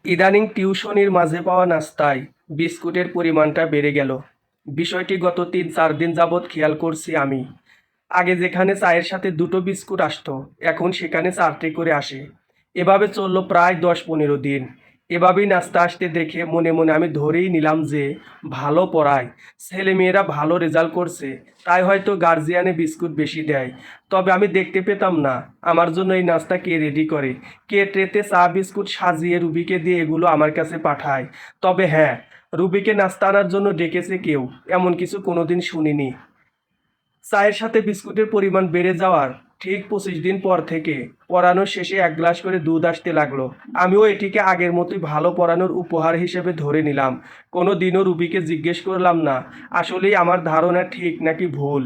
ইদানিং টিউশনির মাঝে পাওয়া নাস্তায় বিস্কুটের পরিমাণটা বেড়ে গেল। বিষয়টি গত ৩-৪ দিন যাবৎ খেয়াল করছি আমি। আগে যেখানে চায়ের সাথে দুটো বিস্কুট আসতো, এখন সেখানে 4টে করে আসে। এভাবে চলল প্রায় 10-15 দিন। এভাবেই নাস্তা আসতে দেখে মনে মনে আমি ধরেই নিলাম যে ভালো পড়ায়, ছেলেমেয়েরা ভালো রেজাল্ট করছে, তাই হয়তো গার্জিয়ানে বিস্কুট বেশি দেয়। তবে আমি দেখতে পেতাম না আমার জন্য এই নাস্তা কে রেডি করে, কে ট্রেতে চা বিস্কুট সাজিয়ে রুবিকে দিয়ে এগুলো আমার কাছে পাঠায়। তবে হ্যাঁ, রুবিকে নাস্তা আনার জন্য ডেকেছে কেউ, এমন কিছু কোনোদিন শুনিনি। চায়ের সাথে বিস্কুটের পরিমাণ বেড়ে যাওয়ার ঠিক 25 দিন পর থেকে পড়ানোর শেষে 1 গ্লাস করে দুধ আসতে লাগলো। আমিও এটিকে আগের মতোই ভালো পড়ানোর উপহার হিসেবে ধরে নিলাম। কোনো দিনও রুবিকে জিজ্ঞেস করলাম না আসলেই আমার ধারণা ঠিক নাকি ভুল।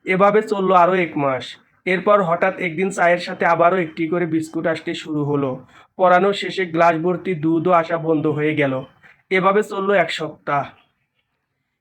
এভাবে চললো আরও 1 মাস। এরপর হঠাৎ একদিন চায়ের সাথে আবারও একটি করে বিস্কুট আসতে শুরু হলো। পড়ানোর শেষে গ্লাস ভর্তি দুধও আসা বন্ধ হয়ে গেল। এভাবে চললো 1 সপ্তাহ।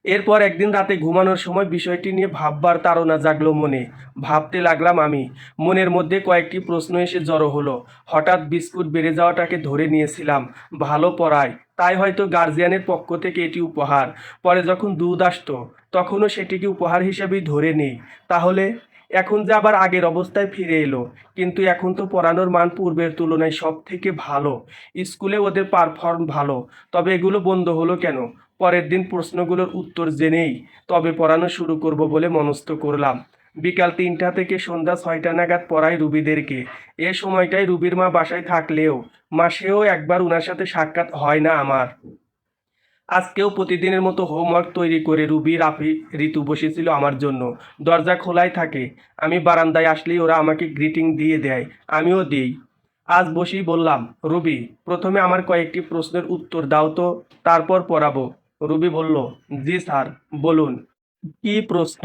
এরপর একদিন রাতে ঘুমানোর সময় বিষয়টি নিয়ে ভাববার তাড়না জাগলো মনে। ভাবতে লাগলাম আমি। মনের মধ্যে কয়েকটি প্রশ্ন এসে জড়ো হলো। হঠাৎ বিস্কুট বেড়ে যাওয়াটাকে ধরে নিয়েছিলাম ভালো পড়ায়, তাই হয়তো গার্জিয়ানের পক্ষ থেকে এটি উপহার। পরে যখন দুধ আসতো তখনও সেটিকে উপহার হিসেবেই ধরে নিই। তাহলে এখন যে আবার আগের অবস্থায় ফিরে এলো, কিন্তু এখন তো পড়ানোর মান পূর্বের তুলনায় সব থেকে ভালো। স্কুলে ওদের পারফর্ম ভালো। তবে এগুলো বন্ধ হলো কেন? পরের দিন প্রশ্নগুলোর উত্তর জেনেই তবে পড়ানো শুরু করব বলে মনস্থ করলাম। বিকাল 3টা থেকে সন্ধ্যা 6টা নাগাদ পড়াই রুবিদেরকে। এ সময়টায় রুবির মা বাসায় থাকলেও মাসেও একবার উনার সাথে সাক্ষাৎ হয় না আমার। আজকেও প্রতিদিনের মতো হোমওয়ার্ক তৈরি করে রুবি, রাফি, ঋতু বসেছিল আমার জন্য। দরজা খোলাই থাকে। আমি বারান্দায় আসলেই ওরা আমাকে গ্রিটিং দিয়ে দেয়, আমিও দিই। আজ বসেই বললাম, রুবি, প্রথমে আমার কয়েকটি প্রশ্নের উত্তর দাও তো, তারপর পড়াবো। রুবি বলল, জি স্যার, বলুন। কি প্রশ্ন?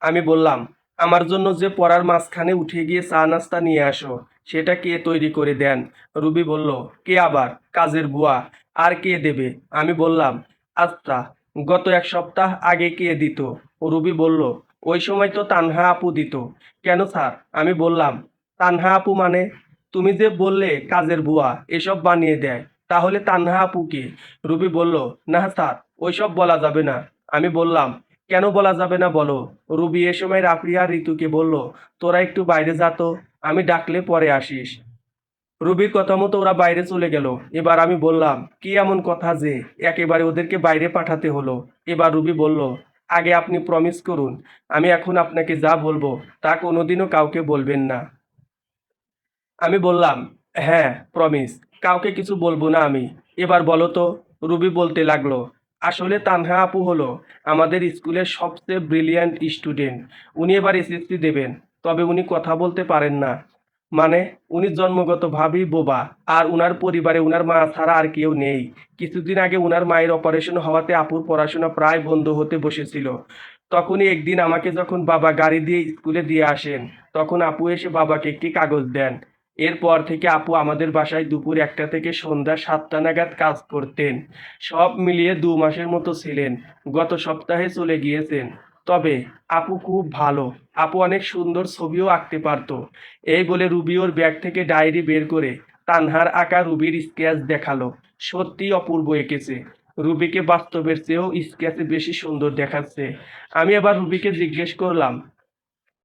আমি বললাম, আমার জন্য যে পড়ার মাঝখানে উঠে গিয়ে চা নাস্তা নিয়ে আসো, সেটা কে তৈরি করে দেন? রুবি বলল, কে আবার? কাজের বুয়া। আর কে দেবে? আমি বললাম, আচ্ছা, গত 1 সপ্তাহ আগে কে দিত? রুবি বলল, ওই সময় তো তানহা আপু দিত। কেন স্যার? আমি বললাম, তানহা আপু মানে? তুমি যে বললে কাজের বুয়া এসব বানিয়ে দেয়, তাহলে তানহা আপু কে? রুবি বলল, না স্যার, ওইসব বলা যাবে না। আমি বললাম, কেন বলা যাবে না বলো? রুবি এ সময় রাফিয়া আর ঋতুকে বলল, তোরা একটু বাইরে যা তো, আমি ডাকলে পরে আসিস। রুবির কথা মতো ওরা বাইরে চলে গেল। এবার আমি বললাম, কি এমন কথা যে একেবারে ওদেরকে বাইরে পাঠাতে হলো? এবার রুবি বলল, আগে আপনি প্রমিস করুন, আমি এখন আপনাকে যা বলবো তা কোনোদিনও কাউকে বলবেন না। আমি বললাম, হ্যাঁ, প্রমিস, কাউকে কিছু বলবো না আমি। এবার বলো তো। রুবি বলতে লাগলো, আসলে তানহা আপু হলো আমাদের স্কুলের সবচেয়ে ব্রিলিয়ান্ট স্টুডেন্ট। উনি এবার এসএসসি দেবেন, তবে উনি কথা বলতে পারেন না। মানে, উনি জন্মগতভাবেই বোবা। আর উনার পরিবারে উনার মা ছাড়া আর কেউ নেই। কিছুদিন আগে উনার মায়ের অপারেশন হওয়াতে আপুর পড়াশোনা প্রায় বন্ধ হতে বসেছিল। তখনই একদিন আমাকে যখন বাবা গাড়ি দিয়ে স্কুলে দিয়ে আসেন, তখন আপু এসে বাবাকে একটি কাগজ দেন। এরপর থেকে আপু আমাদের বাসায় দুপুর 1টা থেকে সন্ধ্যা 7টা নাগাদ কাজ করতেন। সব মিলিয়ে 2 মাসের মতো ছিলেন। গত সপ্তাহে চলে গিয়েছেন। তবে আপু খুব ভালো। আপু অনেক সুন্দর ছবিও আঁকতে পারতো। এই বলে রুবি ওর ব্যাগ থেকে ডায়েরি বের করে তানহার আঁকা রুবির স্কেচ দেখালো। সত্যিই অপূর্ব এঁকেছে। রুবিকে বাস্তবের চেয়েও স্কেচে বেশি সুন্দর দেখাচ্ছে। আমি আবার রুবিকে জিজ্ঞেস করলাম,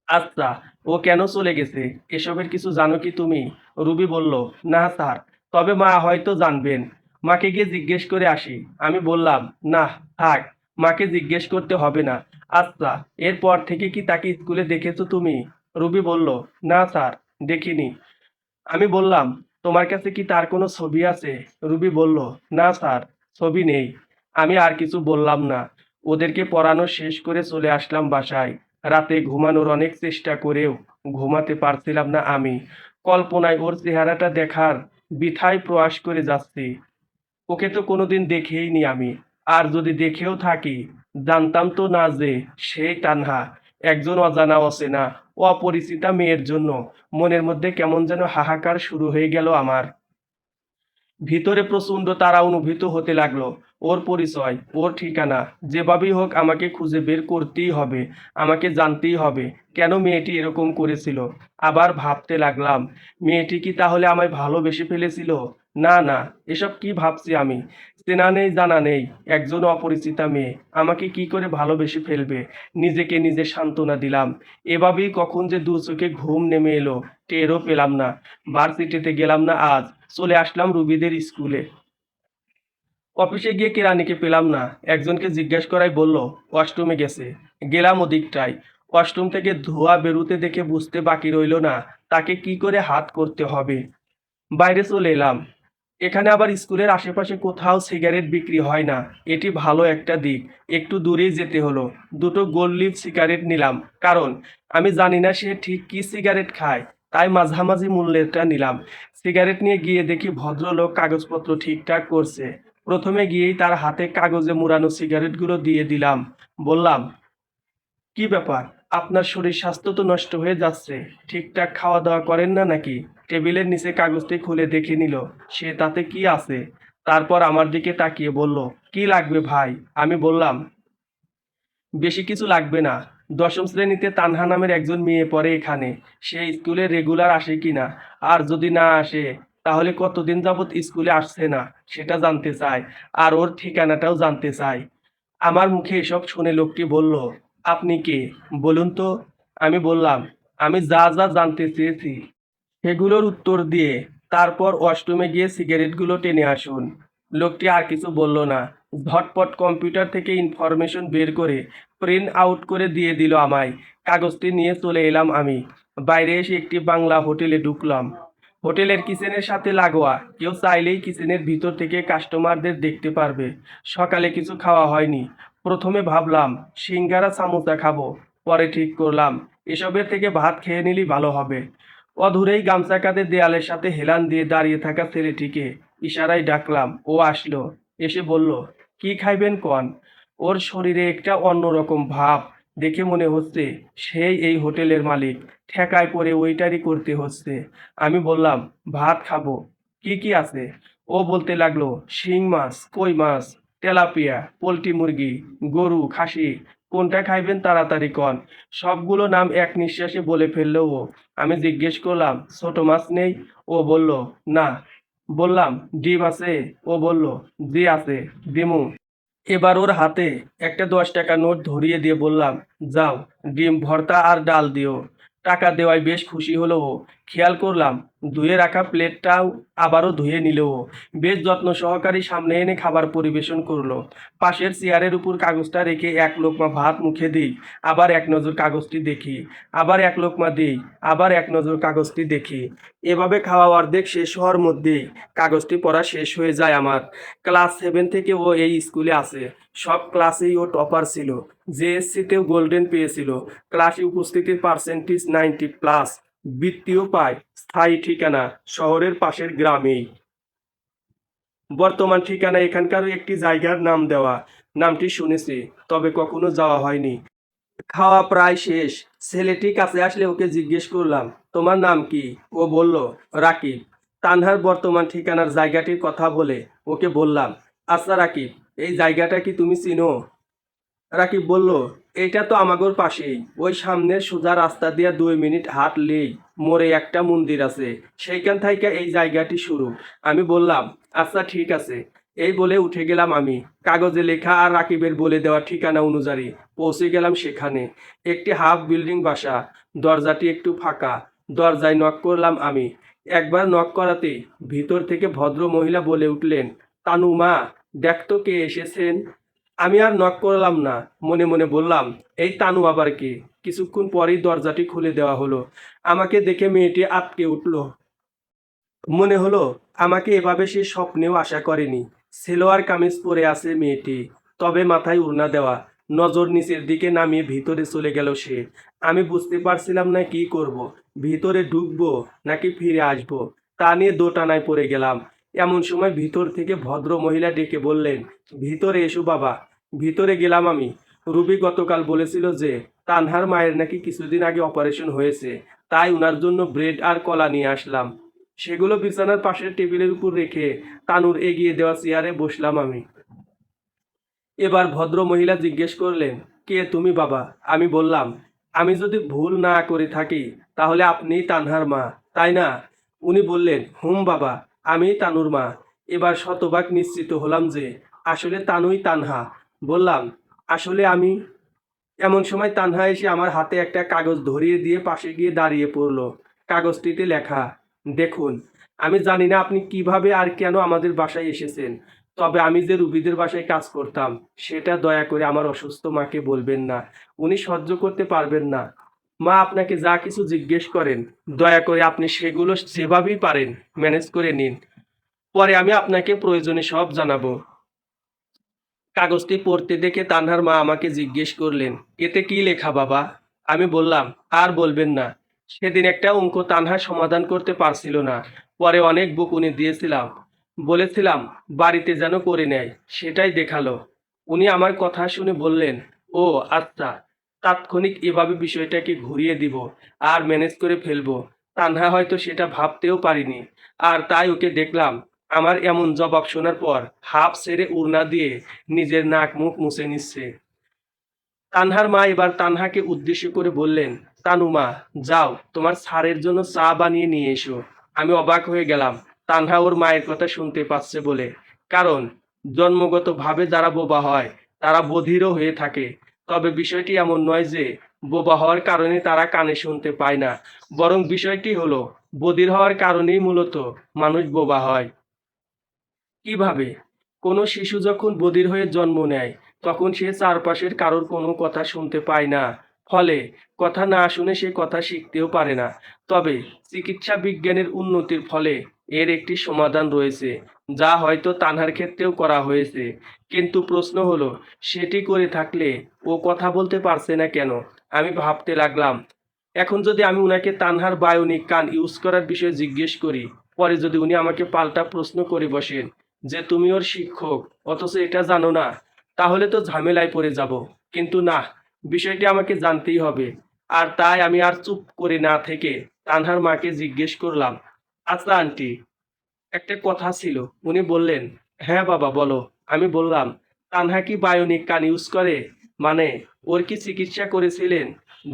আচ্ছা, ও কেন চলে গেছে? এসবের কিছু জানো কি তুমি? রুবি বলল, না স্যার, তবে মা হয়তো জানবেন। মাকে গিয়ে জিজ্ঞেস করে আসি। আমি বললাম, না, থাক, মাকে জিজ্ঞেস করতে হবে না। আচ্ছা, এরপর থেকে কি তাকে স্কুলে দেখেছো তুমি? রুবি বলল, না স্যার, দেখিনি। আমি বললাম, তোমার কাছে কি তার কোনো ছবি আছে? রুবি বলল, না স্যার, ছবি নেই। আমি আর কিছু বললাম না। ওদেরকে পড়ানো শেষ করে চলে আসলাম বাসায়। রাতে ঘুমানোর অনেক চেষ্টা করেও ঘুমাতে পারছিলাম না আমি। কল্পনায় ওর চেহারাটা দেখার বৃথায় প্রয়াস করে যাচ্ছি। ওকে তো কোনোদিন দেখেইনি আমি। আর যদি দেখেও থাকি, জানতাম তো না যে সেই তানহা। একজন অজানা অচেনা অপরিচিতা মেয়ের জন্য মনের মধ্যে কেমন যেন হাহাকার শুরু হয়ে গেল আমার। ভিতরে প্রচণ্ড তাড়া অনুভূত হতে লাগলো। ওর পরিচয়, ওর ঠিকানা, যেভাবেই হোক আমাকে খুঁজে বের করতেই হবে। আমাকে জানতেই হবে কেন মেয়েটি এরকম করেছিল। আবার ভাবতে লাগলাম, মেয়েটি কি তাহলে আমায় ভালোবেসে ফেলেছিল? না না, এসব কি ভাবছি আমি? চেনা নেই জানা নেই, একজন অপরিচিতা মেয়ে আমাকে কি করে ভালোবেসে ফেলবে। নিজেকে নিজে সান্ত্বনা দিলাম। এভাবেই কখন যে দু চোখে ঘুম নেমে এলো, টেরও পেলাম না। ভার্সিটিতে গেলাম না আজ, চলে আসলাম রুবিদের স্কুলে। অফিসে গিয়ে কেরানিকে পেলাম না। একজনকে জিজ্ঞেস করাই বলল ওয়াশরুমে গেছে। গেলাম ওদিকটায়। ওয়াশরুম থেকে ধোঁয়া বেরুতে দেখে বুঝতে বাকি রইল না তাকে কি করে হাত করতে হবে। বাইরে চলে এলাম। এখানে আবার স্কুলের আশেপাশে কোথাও সিগারেট বিক্রি হয় না। এটি ভালো একটা দিক। একটু দূরেই যেতে হলো। দুটো গোল্ড লিফ সিগারেট নিলাম, কারণ আমি জানি না সে ঠিক কি সিগারেট খায়, তাই মাঝামাঝি মূল্যেরটা নিলাম। সিগারেট নিয়ে গিয়ে দেখি ভদ্রলোক কাগজপত্র ঠিকঠাক করছে। প্রথমে গিয়েই তার হাতে কাগজে মুড়ানো সিগারেটগুলো দিয়ে দিলাম। বললাম, কি ব্যাপার? আপনার শরীর স্বাস্থ্য তো নষ্ট হয়ে যাচ্ছে। ঠিকঠাক খাওয়া দাওয়া করেন না নাকি? টেবিলের নিচে কাগজটি খুলে দেখে নিল সে তাতে কি আছে। তারপর আমার দিকে তাকিয়ে বলল, কি লাগবে ভাই? আমি বললাম, বেশি কিছু লাগবে না। দশম শ্রেণীতে তানহা নামের একজন মেয়ে পড়ে এখানে। সে স্কুলে রেগুলার আসে কিনা, আর যদি না আসে তাহলে কতদিন যাবৎ স্কুলে আসছে না সেটা জানতে চাই, আর ওর ঠিকানাটাও জানতে চাই। আমার মুখে এসব শুনে লোকটি বলল, আপনি কে বলুন তো? আমি বললাম, আমি যা যা জানতে চেয়েছি সেগুলোর উত্তর দিয়ে তারপর ওয়াশরুমে গিয়ে সিগারেটগুলো টেনে আসুন। লোকটি আর কিছু বলল না। ঝটপট কম্পিউটার থেকে ইনফরমেশন বের করে প্রিন্ট আউট করে দিয়ে দিল আমায়। কাগজটি নিয়ে চলে এলাম আমি। বাইরে এসে একটি বাংলা হোটেলে ঢুকলাম। হোটেলের কিচেনের সাথে লাগোয়া, কেউ চাইলেই কিচেনের ভিতর থেকে কাস্টমারদের দেখতে পারবে। সকালে কিছু খাওয়া হয়নি। প্রথমে ভাবলাম সিঙ্গারা সামোসা খাবো, পরে ঠিক করলাম এসবের থেকে ভাত খেয়ে নিলেই ভালো হবে। অদূরেই গামছা কাঁধে দেয়ালের সাথে হেলান দিয়ে দাঁড়িয়ে থাকা ছেলেটিকে ইশারায় ডাকলাম। ও আসলো। এসে বলল, কি খাইবেন কন? ওর শরীরে একটা অন্যরকম ভাব। দেখে মনে হচ্ছে সেই এই হোটেলের মালিক। ঠেকায় পড়ে ওইটারই করতে হচ্ছে। আমি বললাম, ভাত খাবো। কি কি আছে? ও বলতে লাগলো, শিং মাছ, কই মাছ, তেলাপিয়া, পোলট্রি মুরগি, গরু, খাসি। কোনটা খাইবেন তাড়াতাড়ি কন। সবগুলো নাম এক নিঃশ্বাসে বলে ফেললো ও। আমি জিজ্ঞেস করলাম, ছোট মাছ নেই? ও বলল, না। বললাম, ডিম আছে? ও বলল, জি আছে, দিমু। এবার ওর হাতে একটা 10 টাকা নোট ধরিয়ে দিয়ে বললাম, যাও, ডিম ভর্তা আর ডাল দিও। টাকা দেওয়ায় বেশ খুশি হলো ও। খেয়াল করলাম ধুয়ে রাখা প্লেটটাও আবারও ধুয়ে নিল ও। বেশ যত্ন সহকারে সামনে এনে খাবার পরিবেশন করলো। পাশের চেয়ারের উপর কাগজটা রেখে এক লোকমা ভাত মুখে দিই, আবার এক নজর কাগজটি দেখি, আবার এক লোকমা দিই, আবার এক নজর কাগজটি দেখি। এভাবে খাওয়া অর্ধেক শেষ হওয়ার মধ্যেই কাগজটি পড়া শেষ হয়ে যায় আমার। ক্লাস 7 থেকে ও এই স্কুলে আছে। সব ক্লাসেই ও টপার ছিল। জেএসসিতেও গোল্ডেন পেয়েছিল। ক্লাসে উপস্থিতির পার্সেন্টেজ 90+। বৃত্তিও পায়। স্থায়ী ঠিকানা শহরের পাশের গ্রামেই। বর্তমান ঠিকানা এখানকার একটি জায়গার নাম দেওয়া। নামটি শুনেছি, তবে কখনো যাওয়া হয়নি। খাওয়া প্রায় শেষ। ছেলেটি কাছে আসলে ওকে জিজ্ঞেস করলাম, তোমার নাম কি? ও বলল, রাকিব। তানহার বর্তমান ঠিকানার জায়গাটির কথা বলে ওকে বললাম, আচ্ছা রাকিব, এই জায়গাটা কি তুমি চিনো? রাকিব বলল, এইটা তো আমাগোর পাশেই। ওই সামনের সোজা রাস্তা দিয়ে 2 মিনিট হাঁটলেই মোড়ে একটা মন্দির আছে। সেইখান থেকে এই জায়গাটি শুরু। আমি বললাম, আচ্ছা ঠিক আছে। এই বলে উঠে গেলাম আমি। কাগজে লেখা আর রাকিবের বলে দেওয়া ঠিকানা অনুযায়ী পৌঁছে গেলাম সেখানে। একটি হাফ বিল্ডিং বাসা। দরজাটি একটু ফাঁকা। দরজায় নক করলাম আমি। একবার নক করাতেই ভিতর থেকে ভদ্র মহিলা বলে উঠলেন, তানু মা, দেখতো কে এসেছেন। আমি আর নক করলাম না। মনে মনে বললাম, এই তানু আবার কে? কিছুক্ষণ পরেই দরজাটি খুলে দেওয়া হলো। আমাকে দেখে মেয়েটি আঁতকে উঠল। মনে হলো আমাকে এভাবে সে স্বপ্নেও আশা করেনি। সেলোয়ার কামিজ পরে আছে মেয়েটি, তবে মাথায় ওড়না দেওয়া। নজর নিচের দিকে নামিয়ে ভিতরে চলে গেল সে। আমি বুঝতে পারছিলাম না কি করব। ভিতরে ঢুকবো নাকি ফিরে আসবো, তা নিয়ে দোটানায় পড়ে গেলাম। এমন সময় ভিতর থেকে ভদ্র মহিলা ডেকে বললেন, ভিতরে এসো বাবা। ভিতরে গেলাম আমি। রুবি গতকাল বলেছিল যে তানহার মায়ের নাকি কিছুদিন আগে অপারেশন হয়েছে, তাই উনার জন্য ব্রেড আর কলা নিয়ে আসলাম। সেগুলো বিছানার পাশের টেবিলের উপর রেখে তানুর এগিয়ে দেওয়া চেয়ারে বসলাম আমি। এবার ভদ্র মহিলা জিজ্ঞেস করলেন, কে তুমি বাবা? আমি বললাম, আমি যদি ভুল না করে থাকি তাহলে আপনিই তানহার মা, তাই না? উনি বললেন, হুম বাবা। আমি তানুর মা। এবার শতভাগ নিশ্চিত হলাম যে আসলে তানুই তানহা। বললাম, আসলে আমি। এমন সময় তানহা এসে আমার হাতে একটা কাগজ ধরিয়ে দিয়ে পাশে গিয়ে দাঁড়িয়ে পড়ল। কাগজটিতে লেখা, দেখুন, আমি জানি না আপনি কিভাবে আর কেন আমাদের বাসায় এসেছেন, তবে আমি যে রুবিদের বাসায় কাজ করতাম সেটা দয়া করে আমার অসুস্থ মাকে বলবেন না। উনি সহ্য করতে পারবেন না। মা আপনাকে যা কিছু জিজ্ঞেস করেন দয়া করে আপনি সেগুলো যেভাবেই পারেন ম্যানেজ করে নিন। পরে আমি আপনাকে প্রয়োজনে সব জানাবো। কাগজটি পড়তে দেখে তানহার মা আমাকে জিজ্ঞেস করলেন, এতে কি লেখা বাবা? আমি বললাম, আর বলবেন না। সেদিন একটা অঙ্ক তানহা সমাধান করতে পারছিল না। পরে অনেক বকুনি দিয়েছিলাম। বলেছিলাম বাড়িতে যেন করে নেয়, সেটাই দেখালো। উনি আমার কথা শুনে বললেন, ও আচ্ছা, তাৎক্ষণিক এভাবে বিষয়টাকে ঘুরিয়ে দিব আর ম্যানেজ করে ফেলবো। তানহা হয়তো সেটা ভাবতেও পারিনি। আর তাই ওকে দেখলাম আমার এমন জবাব শোনার পর হাফ ছেড়ে ওড়না দিয়ে নিজের নাক মুখ মুছে নিচ্ছে। তানহার মা এবার তানহাকে উদ্দেশ্য করে বললেন, তানু মা, যাও তোমার স্যারের জন্য চা বানিয়ে নিয়ে এসো। আমি অবাক হয়ে গেলাম তানহা ওর মায়ের কথা শুনতে পাচ্ছে বলে। কারণ জন্মগতভাবে যারা বোবা হয় তারা বধিরও হয়ে থাকে। তবে বিষয়টি এমন নয় যে বোবা হওয়ার কারণে তারা কানে শুনতে পায় না, বরং বিষয়টি হলো বধির হওয়ার কারণেই মূলত মানুষ বোবা হয়। কিভাবে? কোনো শিশু যখন বধির হয়ে জন্ম নেয় তখন সে চারপাশের কারোর কোনো কথা শুনতে পায় না। ফলে কথা না শুনে সে কথা শিখতেও পারে না। তবে চিকিৎসা বিজ্ঞানের উন্নতির ফলে এর একটি সমাধান রয়েছে, যা হয়তো তানহার ক্ষেত্রেও করা হয়েছে। কিন্তু প্রশ্ন হলো, সেটি করে থাকলে ও কথা বলতে পারছে না কেন? আমি ভাবতে লাগলাম, এখন যদি আমি উনাকে তানহার বায়োনিক কান ইউজ করার বিষয়ে জিজ্ঞেস করি, পরে যদি উনি আমাকে পাল্টা প্রশ্ন করে বসেন যে তুমি ওর শিক্ষক অথচ এটা জানো না, তাহলে তো ঝামেলায় পড়ে যাব। কিন্তু না, বিষয়টি আমাকে জানতেই হবে। আর তাই আমি আর চুপ করে না থেকে তানহার মাকে জিজ্ঞেস করলাম, আচ্ছা আন্টি, একটা কথা ছিল। উনি বললেন, হ্যাঁ বাবা বলো। আমি বললাম, তানহা কি বায়োনিক কান ইউজ করে? মানে ওর কি চিকিৎসা করেছিলেন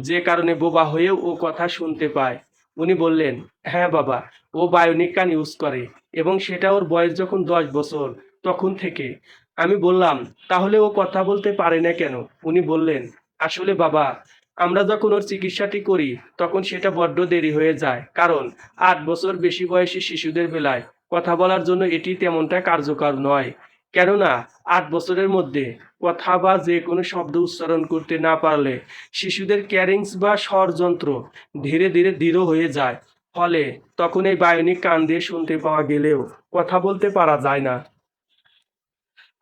যে কারণে বোবা হয়েও ও কথা শুনতে পায়? উনি বললেন, হ্যাঁ বাবা, ও বায়োনিক কান ইউজ করে এবং সেটা ওর বয়স যখন 10 বছর তখন থেকে। আমি বললাম, তাহলে ও কথা বলতে পারে না কেন? উনি বললেন, আসলে বাবা, আমরা যখন ওর চিকিৎসাটি করি তখন সেটা বড্ড দেরি হয়ে যায়, কারণ 8 বছর বেশি বয়সী শিশুদের বেলায় কথা বলার জন্য এটি তেমনটা কার্যকর নয়। কেননা 8 বছরের মধ্যে কথা বা যে কোনো শব্দ উচ্চারণ করতে না পারলে শিশুদের ক্যারিংস বা স্বরযন্ত্র ধীরে ধীরে দৃঢ় হয়ে যায়। ফলে তখন এই বায়োনিক কান দিয়ে শুনতে পাওয়া গেলেও কথা বলতে পারা যায় না।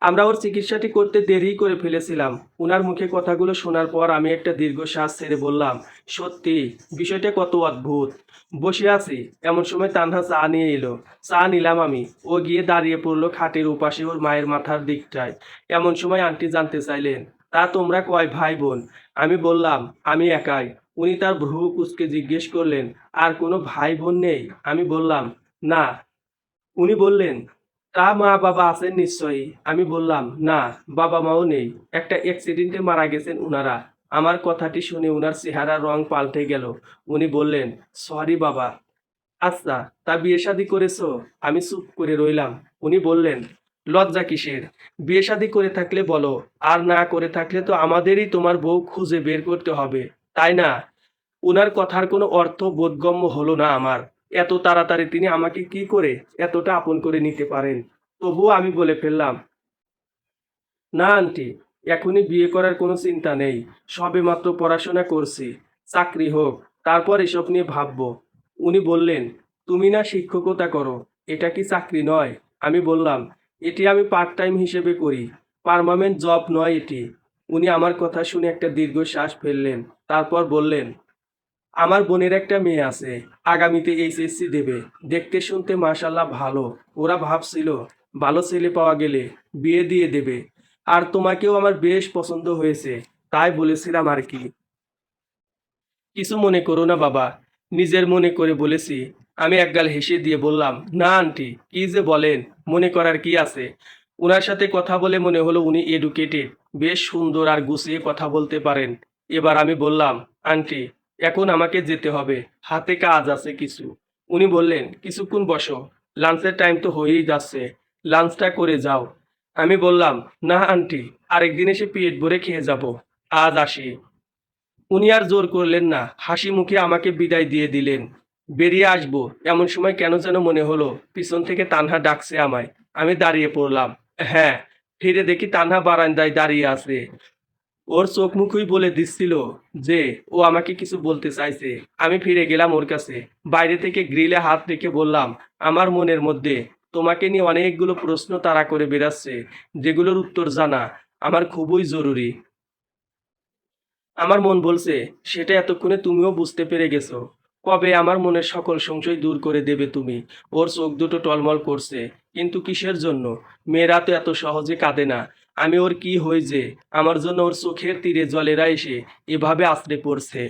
আমরা ওর চিকিৎসাটি করতে দেরি করে ফেলেছিলাম। উনার মুখে কথাগুলো শোনার পর আমি একটা দীর্ঘশ্বাস ছেড়ে বললাম, সত্যি বিষয়টা কত অদ্ভুত। বসে আছি এমন সময় তানহা চা নিয়ে এলো। চা নিলাম আমি। ও গিয়ে দাঁড়িয়ে পড়লো খাটের ওপাশে ওর মায়ের মাথার দিকটায়। এমন সময় আন্টি জানতে চাইলেন, তা তোমরা কয় ভাই বোন? আমি বললাম, আমি একাই। উনি তার ভ্রু কুঁচকে জিজ্ঞেস করলেন, আর কোনো ভাই বোন নেই? আমি বললাম, না। উনি বললেন, তা মা বাবা আছেন নিশ্চয়ই? আমি বললাম, না, বাবা মাও নেই। একটা অ্যাক্সিডেন্টে মারা গেছেন উনারা। আমার কথাটি শুনে উনার চেহারার রং পাল্টে গেল। উনি বললেন, সরি বাবা। আচ্ছা, তা বিয়ে শাদী করেছো? আমি চুপ করে রইলাম। উনি বললেন, লজ্জা কিসের? বিয়ে শাদী করে থাকলে বলো, আর না করে থাকলে তো আমাদেরই তোমার বউ খুঁজে বের করতে হবে, তাই না? উনার কথার কোনো অর্থ বোধগম্য হলো না আমার। এত তাড়াতাড়ি তিনি আমাকে কি করে এতটা আপন করে নিতে পারেন? তবুও আমি বলে ফেললাম, না আন্টি, এখনই বিয়ে করার কোনো চিন্তা নেই। সবেমাত্র পড়াশোনা করছি। চাকরি হোক, তারপর এসব নিয়ে ভাববো। উনি বললেন, তুমি না শিক্ষকতা করো, এটা কি চাকরি নয়? আমি বললাম, এটি আমি পার্ট টাইম হিসেবে করি, পার্মানেন্ট জব নয় এটি। উনি আমার কথা শুনে একটা দীর্ঘশ্বাস ফেললেন। তারপর বললেন, আমার বোনের একটা মেয়ে আছে, আগামীতে এইচএসসি দেবে। দেখতে শুনতে মাশাল্লাহ ভালো। ওরা ভাবছিল ভালো ছেলে পাওয়া গেলে বিয়ে দিয়ে দেবে। আর তোমাকেও আমার বেশ পছন্দ হয়েছে, তাই বলেছিলাম আর কি। কিছু মনে করো না বাবা, নিজের মনে করে বলেছি। আমি একগাল হেসে দিয়ে বললাম, না আন্টি, কি যে বলেন, মনে করার কি আছে? ওনার সাথে কথা বলে মনে হলো উনি এডুকেটেড, বেশ সুন্দর আর গুছিয়ে কথা বলতে পারেন। এবার আমি বললাম, আন্টি, এখন আমাকে যেতে হবে, হাতে কাজ আছে কিছু। উনি বললেন, কিছুক্ষণ বসো। লাঞ্চের টাইম তো হয়েই যাচ্ছে, লাঞ্চটা করে যাও। আমি বললাম, না আন্টি, আরেকদিন এসে পেট ভরে খেয়ে যাব, আজ আসি। উনি আর জোর করলেন না, হাসি মুখে আমাকে বিদায় দিয়ে দিলেন। বেরিয়ে আসবো এমন সময় কেন যেন মনে হলো পিছন থেকে তানহা ডাকছে আমায়। আমি দাঁড়িয়ে পড়লাম। হ্যাঁ, ফিরে দেখি তানহা বারান্দায় দাঁড়িয়ে আছে। ওর চোখ মুখই বলে দিচ্ছিল যে ও আমাকে কিছু বলতে চাইছে। আমি ফিরে গেলাম ওর কাছে। বাইরে থেকে গ্রিলে হাত রেখে বললাম, আমার মনের মধ্যে তোমাকে নিয়ে অনেকগুলো প্রশ্ন তাড়া করে বেড়াচ্ছে, যেগুলোর উত্তর জানা আমার খুবই জরুরি। আমার মন বলছে সেটা এতক্ষণে তুমিও বুঝতে পেরে গেছো। কবে আমার মনের সকল সংশয় দূর করে দেবে তুমি? ওর চোখ দুটো টলমল করছে। কিন্তু কিসের জন্য? মেয়েরা তো এত সহজে কাঁদে না। আমি ওর কি হই যে আমার জন্য ওর চোখের তীরে জলেরা এসে এভাবে আছড়ে পড়ছে?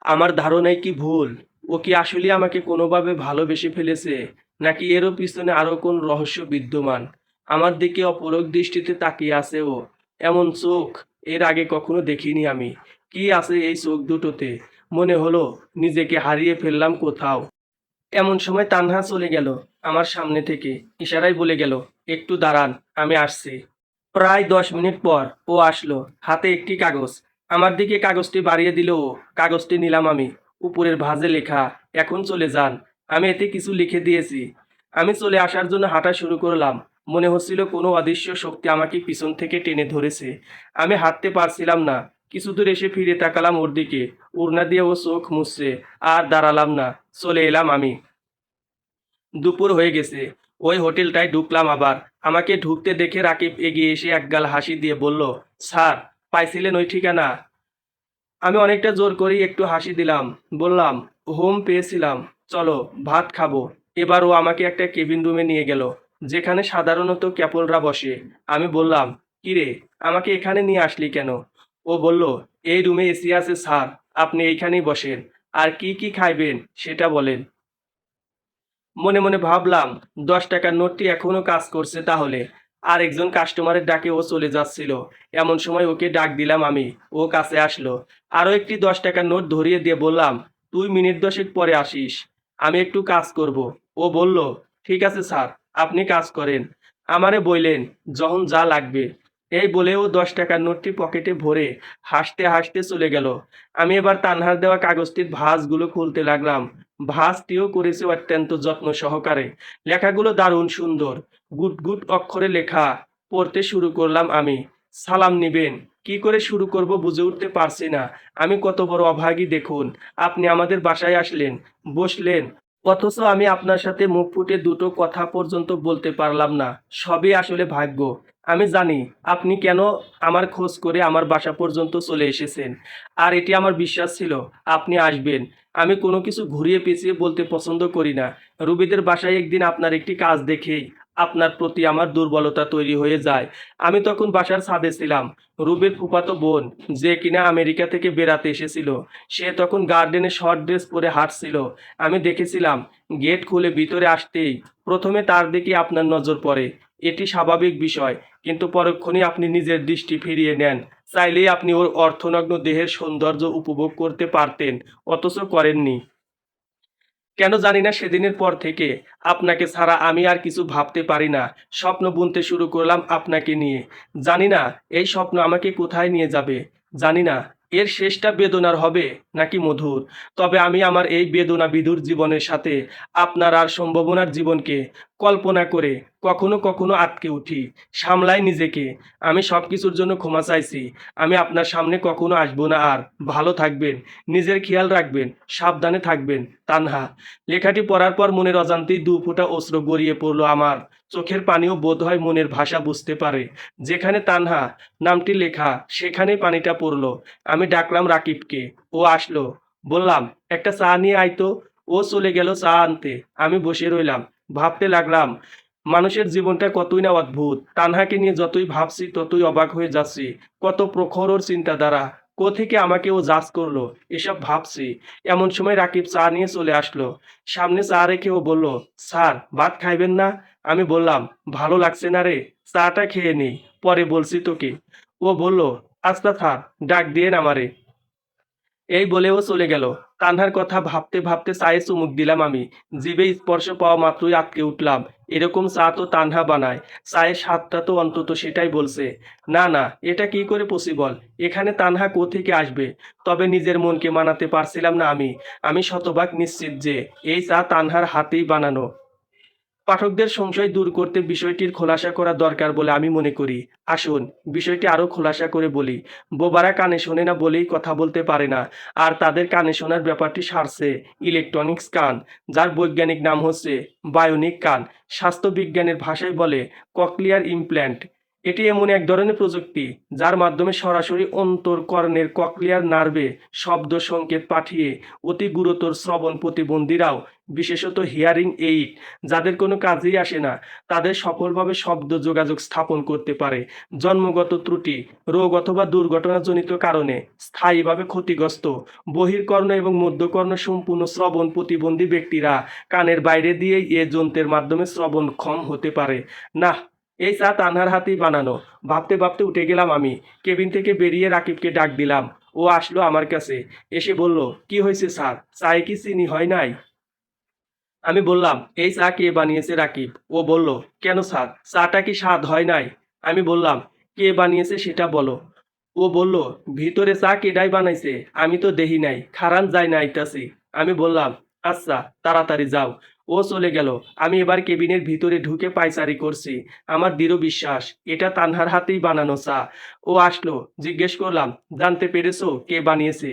আমার ধারণাই কি ভুল? ও কি আসলে আমাকে কোনোভাবে ভালোবেসে ফেলেছে, নাকি এরও পিছনে আরো কোন রহস্য বিদ্যমান? আমার দিকে অপলক দৃষ্টিতে তাকিয়ে আছে ও। এমন চোখ এর আগে কখনো দেখিনি আমি। কি আছে এই চোখ দুটোতে? মনে হলো নিজেকে হারিয়ে ফেললাম কোথাও। এমন সময় তানহা চলে গেল আমার সামনে থেকে। ইশারায় বলে গেল, একটু দাঁড়ান, আমি আসছি। প্রায় 10 মিনিট পর ও আসলো, হাতে একটি কাগজ। আমার দিকে কাগজটি বাড়িয়ে দিল ও। কাগজটি নিলাম আমি। উপরের ভাঁজে লেখা, এখন চলে যান। আমি এতে কিছু লিখে দিয়েছি। আমি চলে আসার জন্য হাঁটা শুরু করলাম। মনে হচ্ছিল কোনো অদৃশ্য শক্তি আমাকে পিছন থেকে টেনে ধরেছে। আমি হাঁটতে পারছিলাম না। কিছু দূর এসে ফিরে তাকালাম ওর দিকে। ওড়না দিয়ে ও চোখ মুছছে। আর দাঁড়ালাম না, চলে এলাম আমি। দুপুর হয়ে গেছে। ওই হোটেলটায় ঢুকলাম আবার। আমাকে ঢুকতে দেখে রাকিব এগিয়ে এসে একগাল হাসি দিয়ে বলল, স্যার, পাইছিলেন ওই ঠিকানা? আমি অনেকটা জোর করেই একটু হাসি দিলাম। বললাম, হোম পেয়েছিলাম, চলো ভাত খাবো। এবার ও আমাকে একটা কেবিন রুমে নিয়ে গেল, যেখানে সাধারণত ক্যাপলরা বসে। আমি বললাম, কিরে, আমাকে এখানে নিয়ে আসলি কেন? ও বলল, এই রুমে এসি আছে স্যার, আপনি এইখানেই বসেন। আর কি কি খাইবেন সেটা বলেন। মনে মনে ভাবলাম, 10 টাকার নোটটি এখনো কাজ করছে তাহলে। আর একজন কাস্টমারের ডাকে ও চলে যাচ্ছিল। এমন সময় ওকে ডাক দিলাম আমি। ও কাছে আসলো। আরও একটি 10 টাকার নোট ধরিয়ে দিয়ে বললাম, তুই মিনিট 10 পরে আসিস, আমি একটু কাজ করব। ও বলল, ঠিক আছে স্যার, আপনি কাজ করেন, আমারে বইলেন যখন যা লাগবে। এই বলে ও 10 টাকার নোটটি পকেটে ভরে হাসতে হাসতে চলে গেল। আমি এবার তানহার দেওয়া কাগজটির ভাঁজগুলো খুলতে লাগলাম। ভাঁজটিও করেছে অত্যন্ত যত্ন সহকারে। লেখাগুলো দারুণ সুন্দর। গুট গুট অক্ষরে লেখা। পড়তে শুরু করলাম আমি। সালাম নিবেন, কি করে শুরু করব বুঝে উঠতে পারছি না। আমি কত বড় অভাগী দেখুন। আপনি আমাদের বাসায় আসলেন, বসলেন, অথচ আমি আপনার সাথে মুখ ফুটে দুটো কথা পর্যন্ত বলতে পারলাম না। সবই আসলে ভাগ্য। আমি জানি আপনি কেন আমার খোঁজ করে আমার বাসা পর্যন্ত চলে এসেছেন। আর এটি আমার বিশ্বাস ছিল আপনি আসবেন। আমি কোনো কিছু ঘুরিয়ে পেঁচিয়ে বলতে পছন্দ করি না। রুবিদের বাসায় একদিন আপনার একটি কাজ দেখেই আপনার প্রতি আমার দুর্বলতা তৈরি হয়ে যায়। আমি তখন বাসার ছাদে ছিলাম। রুবির ফুফাতো বোন, যে কিনা আমেরিকা থেকে বেড়াতে এসেছিল, সে তখন গার্ডেনে শর্ট ড্রেস পরে হাঁটছিল। আমি দেখেছিলাম, গেট খুলে ভিতরে আসতেই প্রথমে তার দিকে আপনার নজর পড়ে। এটি স্বাভাবিক বিষয়, কিন্তু পরক্ষণেই আপনি নিজের দৃষ্টি ফিরিয়ে নেন। চাইলেই আপনি ওর অর্থনগ্ন দেহের সৌন্দর্য উপভোগ করতে পারতেন, অথচ করেননি। কেন জানি না সেদিনের পর থেকে আপনাকে ছাড়া আমি আর কিছু ভাবতে পারি না। স্বপ্ন বুনতে শুরু করলাম আপনাকে নিয়ে। জানি না এই স্বপ্ন আমাকে কোথায় নিয়ে যাবে। জানি না এর শেষটা বেদনার হবে নাকি মধুর। তবে আমি আমার এই বেদনা বিধুর জীবনের সাথে আপনার আর সম্ভাবনার জীবনকে কল্পনা করে কখনো কখনো আটকে উঠি। সামলাই নিজেকে। আমি সব কিছুর জন্য ক্ষমা চাইছি। আমি আপনার সামনে কখনো আসবো না আর। ভালো থাকবেন, নিজের খেয়াল রাখবেন, সাবধানে থাকবেন, তানহা। লেখাটি পড়ার পর মনের অজান্তেই দু ফোঁটা অশ্রু গড়িয়ে পড়ল আমার। চোখের পানিও বোধহয় মনের ভাষা বুঝতে পারে। যেখানে তানহা নামটি লেখা সেখানেই পানিটা পড়ল। আমি ডাকলাম রাকিবকে। ও আসলো। বললাম, একটা চা নিয়ে আয় তো। ও চলে গেল চা আনতে। আমি বসে রইলাম। ভাবতে লাগলাম, মানুষের জীবনটা কতই না অদ্ভুত। তানহাকে নিয়ে যতই ভাবছি ততই অবাক হয়ে যাচ্ছি। কত প্রখর ওর চিন্তাধারা। কোত্থেকে আমাকে ও জাজ করলো, এসব ভাবছি। এমন সময় রাকিব চা নিয়ে চলে আসলো। সামনে চা রেখে ও বলল, স্যার, ভাত খাইবেন না? আমি বললাম, ভালো লাগছে না রে, চাটা খেয়ে নেই, পরে বলছি তোকে। ও বলল, আচ্ছা থাক, ডাক দিয়েন আমারে। এই বলে ও চলে গেল। তানহার কথা ভাবতে ভাবতে চায়ে চুমুক দিলাম আমি। জিভে স্পর্শ পাওয়া মাত্রই আটকে উঠলাম। এরকম চা তো তানহা বানায়। চায়ের স্বাদটা তো অন্তত সেটাই বলছে। না না, এটা কি করে পসিবল? এখানে তানহা কোত্থেকে আসবে? তবে নিজের মনকে মানাতে পারছিলাম না আমি। আমি শতভাগ নিশ্চিত যে এই চা তানহার হাতেই বানানো। পাঠকদের সংশয় দূর করতে বিষয়টির খোলাসা করা দরকার বলে আমি মনে করি। আসুন, বিষয়টি আরো খোলাসা করে বলি। বোবারা কানে শোনে না বলেই কথা বলতে পারে না। আর তাদের কানে শোনার ব্যাপারটি সারছে ইলেকট্রনিক্স কান, যার বৈজ্ঞানিক নাম হচ্ছে বায়োনিক কান। স্বাস্থ্যবিজ্ঞানের ভাষায় বলে ককলিয়ার ইমপ্ল্যান্ট। এটি এমন এক ধরনের প্রযুক্তি যার মাধ্যমে সরাসরি অন্তর্কর্ণের ককলিয়ার নার্ভে শব্দ সংকেত পাঠিয়ে অতি গুরুতর শ্রবণ প্রতিবন্ধীরাও, বিশেষত হিয়ারিং এইড যাদের কোনো কাজেই আসে না, তাদের সফলভাবে শব্দ যোগাযোগ স্থাপন করতে পারে। জন্মগত ত্রুটি, রোগ অথবা দুর্ঘটনাজনিত কারণে স্থায়ীভাবে ক্ষতিগ্রস্ত বহির্কর্ণ এবং মধ্যকর্ণ সম্পূর্ণ শ্রবণ প্রতিবন্ধী ব্যক্তিরা কানের বাইরে দিয়েই এ যন্ত্রের মাধ্যমে শ্রবণক্ষম হতে পারে। না, এই চা তানহার হাতেই বানানো। ভাবতে ভাবতে উঠে গেলাম আমি। কেবিন থেকে বেরিয়ে রাকিবকে ডাক দিলাম। ও আসলো আমার কাছে। এসে বলল, কি হয়েছে স্যার, চায়ে কি চিনি হয় নাই? আমি বললাম, এই চা কে বানিয়েছে রাকিব? ও বলল, কেন স্যার, চাটা কি স্বাদ হয় নাই? আমি বললাম, কে বানিয়েছে সেটা বলো। ও বলল, ভিতরে চা কেডাই বানাইছে? আমি তো দেহি নাই, খারান যাই না আইতাছি। আমি বললাম, আচ্ছা তাড়াতাড়ি যাও। ও চলে গেল। আমি এবার কেবিনের ভিতরে ঢুকে পায়চারি করছি। আমার দৃঢ় বিশ্বাস এটা তানহার হাতেই বানানো চা। ও আসলো। জিজ্ঞেস করলাম, জানতে পেরেছো কে বানিয়েছে?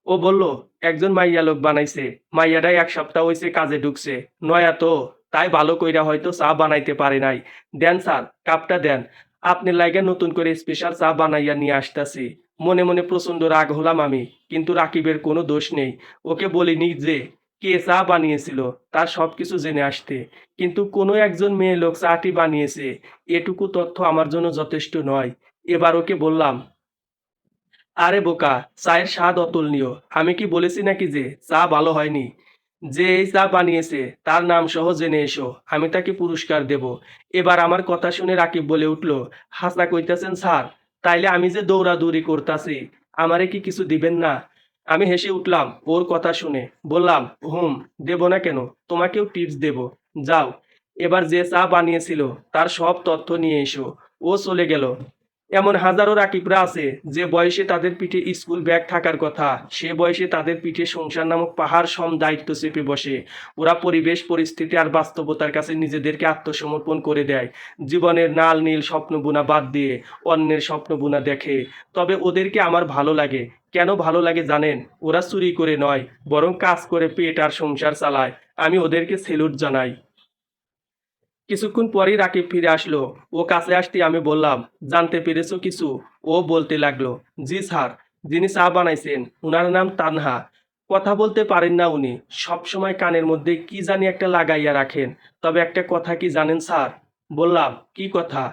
ও বলল, একজন মাইয়া লোক বানাইছে। মাইয়াটাই 1 সপ্তাহ হইছে কাজে ঢুকছে। নয়া তো, তাই ভালো কইরা হয়তো চা বানাইতে পারে নাই। দেন স্যার, কাপটা দেন। আপনার লাইগা নতুন করে স্পেশাল চা বানাইয়া নিয়ে আসতাছি। মনে মনে প্রচন্ড রাগ হলাম আমি, কিন্তু রাকিবের কোনো দোষ নেই। ওকে বলিনি যে কে চা বানিয়েছিল তার সবকিছু জেনে আসতে। কিন্তু কোনো একজন মেয়ে লোক চাটি বানিয়েছে, এটুকু তথ্য আমার জন্য যথেষ্ট নয়। এবার ওকে বললাম, আরে বোকা, চায়ের স্বাদ অতুলনীয়। আমি কি বলেছি নাকি যে চা ভালো হয়নি? যে এই চা বানিয়েছে তার নাম সহ জেনে এসো, আমি তাকে পুরস্কার দেব। এবার আমার কথা শুনে রাকিব বলে উঠল, হাসা কইতাছেন স্যার? তাইলে আমি যে দৌড়াদৌড়ি করতাছি, আমারে কি কিছু দিবেন না? আমি হেসে উঠলাম ওর কথা শুনে। বললাম, হুম, দেব না কেন, তোমাকেও টিপস দেব। যাও, এবার যে চা বানিয়েছিল তার সব তথ্য নিয়ে এসো। ও চলে গেল। এমন হাজারো রাকিবরা আছে যে বয়সে তাদের পিঠে স্কুল ব্যাগ থাকার কথা, সে বয়সে তাদের পিঠে সংসার নামক পাহাড় সম দায়িত্ব চেপে বসে। ওরা পরিবেশ পরিস্থিতি আর বাস্তবতার কাছে নিজেদেরকে আত্মসমর্পণ করে দেয়। জীবনের নাল নীল স্বপ্ন বোনা বাদ দিয়ে অন্যের স্বপ্ন বোনা দেখে। তবে ওদেরকে আমার ভালো লাগে। কেন ভালো লাগে জানেন? ওরা চুরি করে নয়, বরং কাজ করে পেট আর সংসার চালায়। আমি ওদেরকে সেলুট জানাই। কিছুক্ষণ পরেই রাকিব ফিরে আসলো। ও কাছে আসতেই আমি বললাম, জানতে পেরেছো কিছু? ও বলতে লাগলো, জি স্যার, যিনি চা বানাইছেন উনার নাম তানহা। কথা বলতে পারেন না উনি, সব সময় কানের মধ্যে কি জানি একটা লাগাইয়া রাখেন। তবে একটা কথা কি জানেন স্যার? বললাম, কি কথা?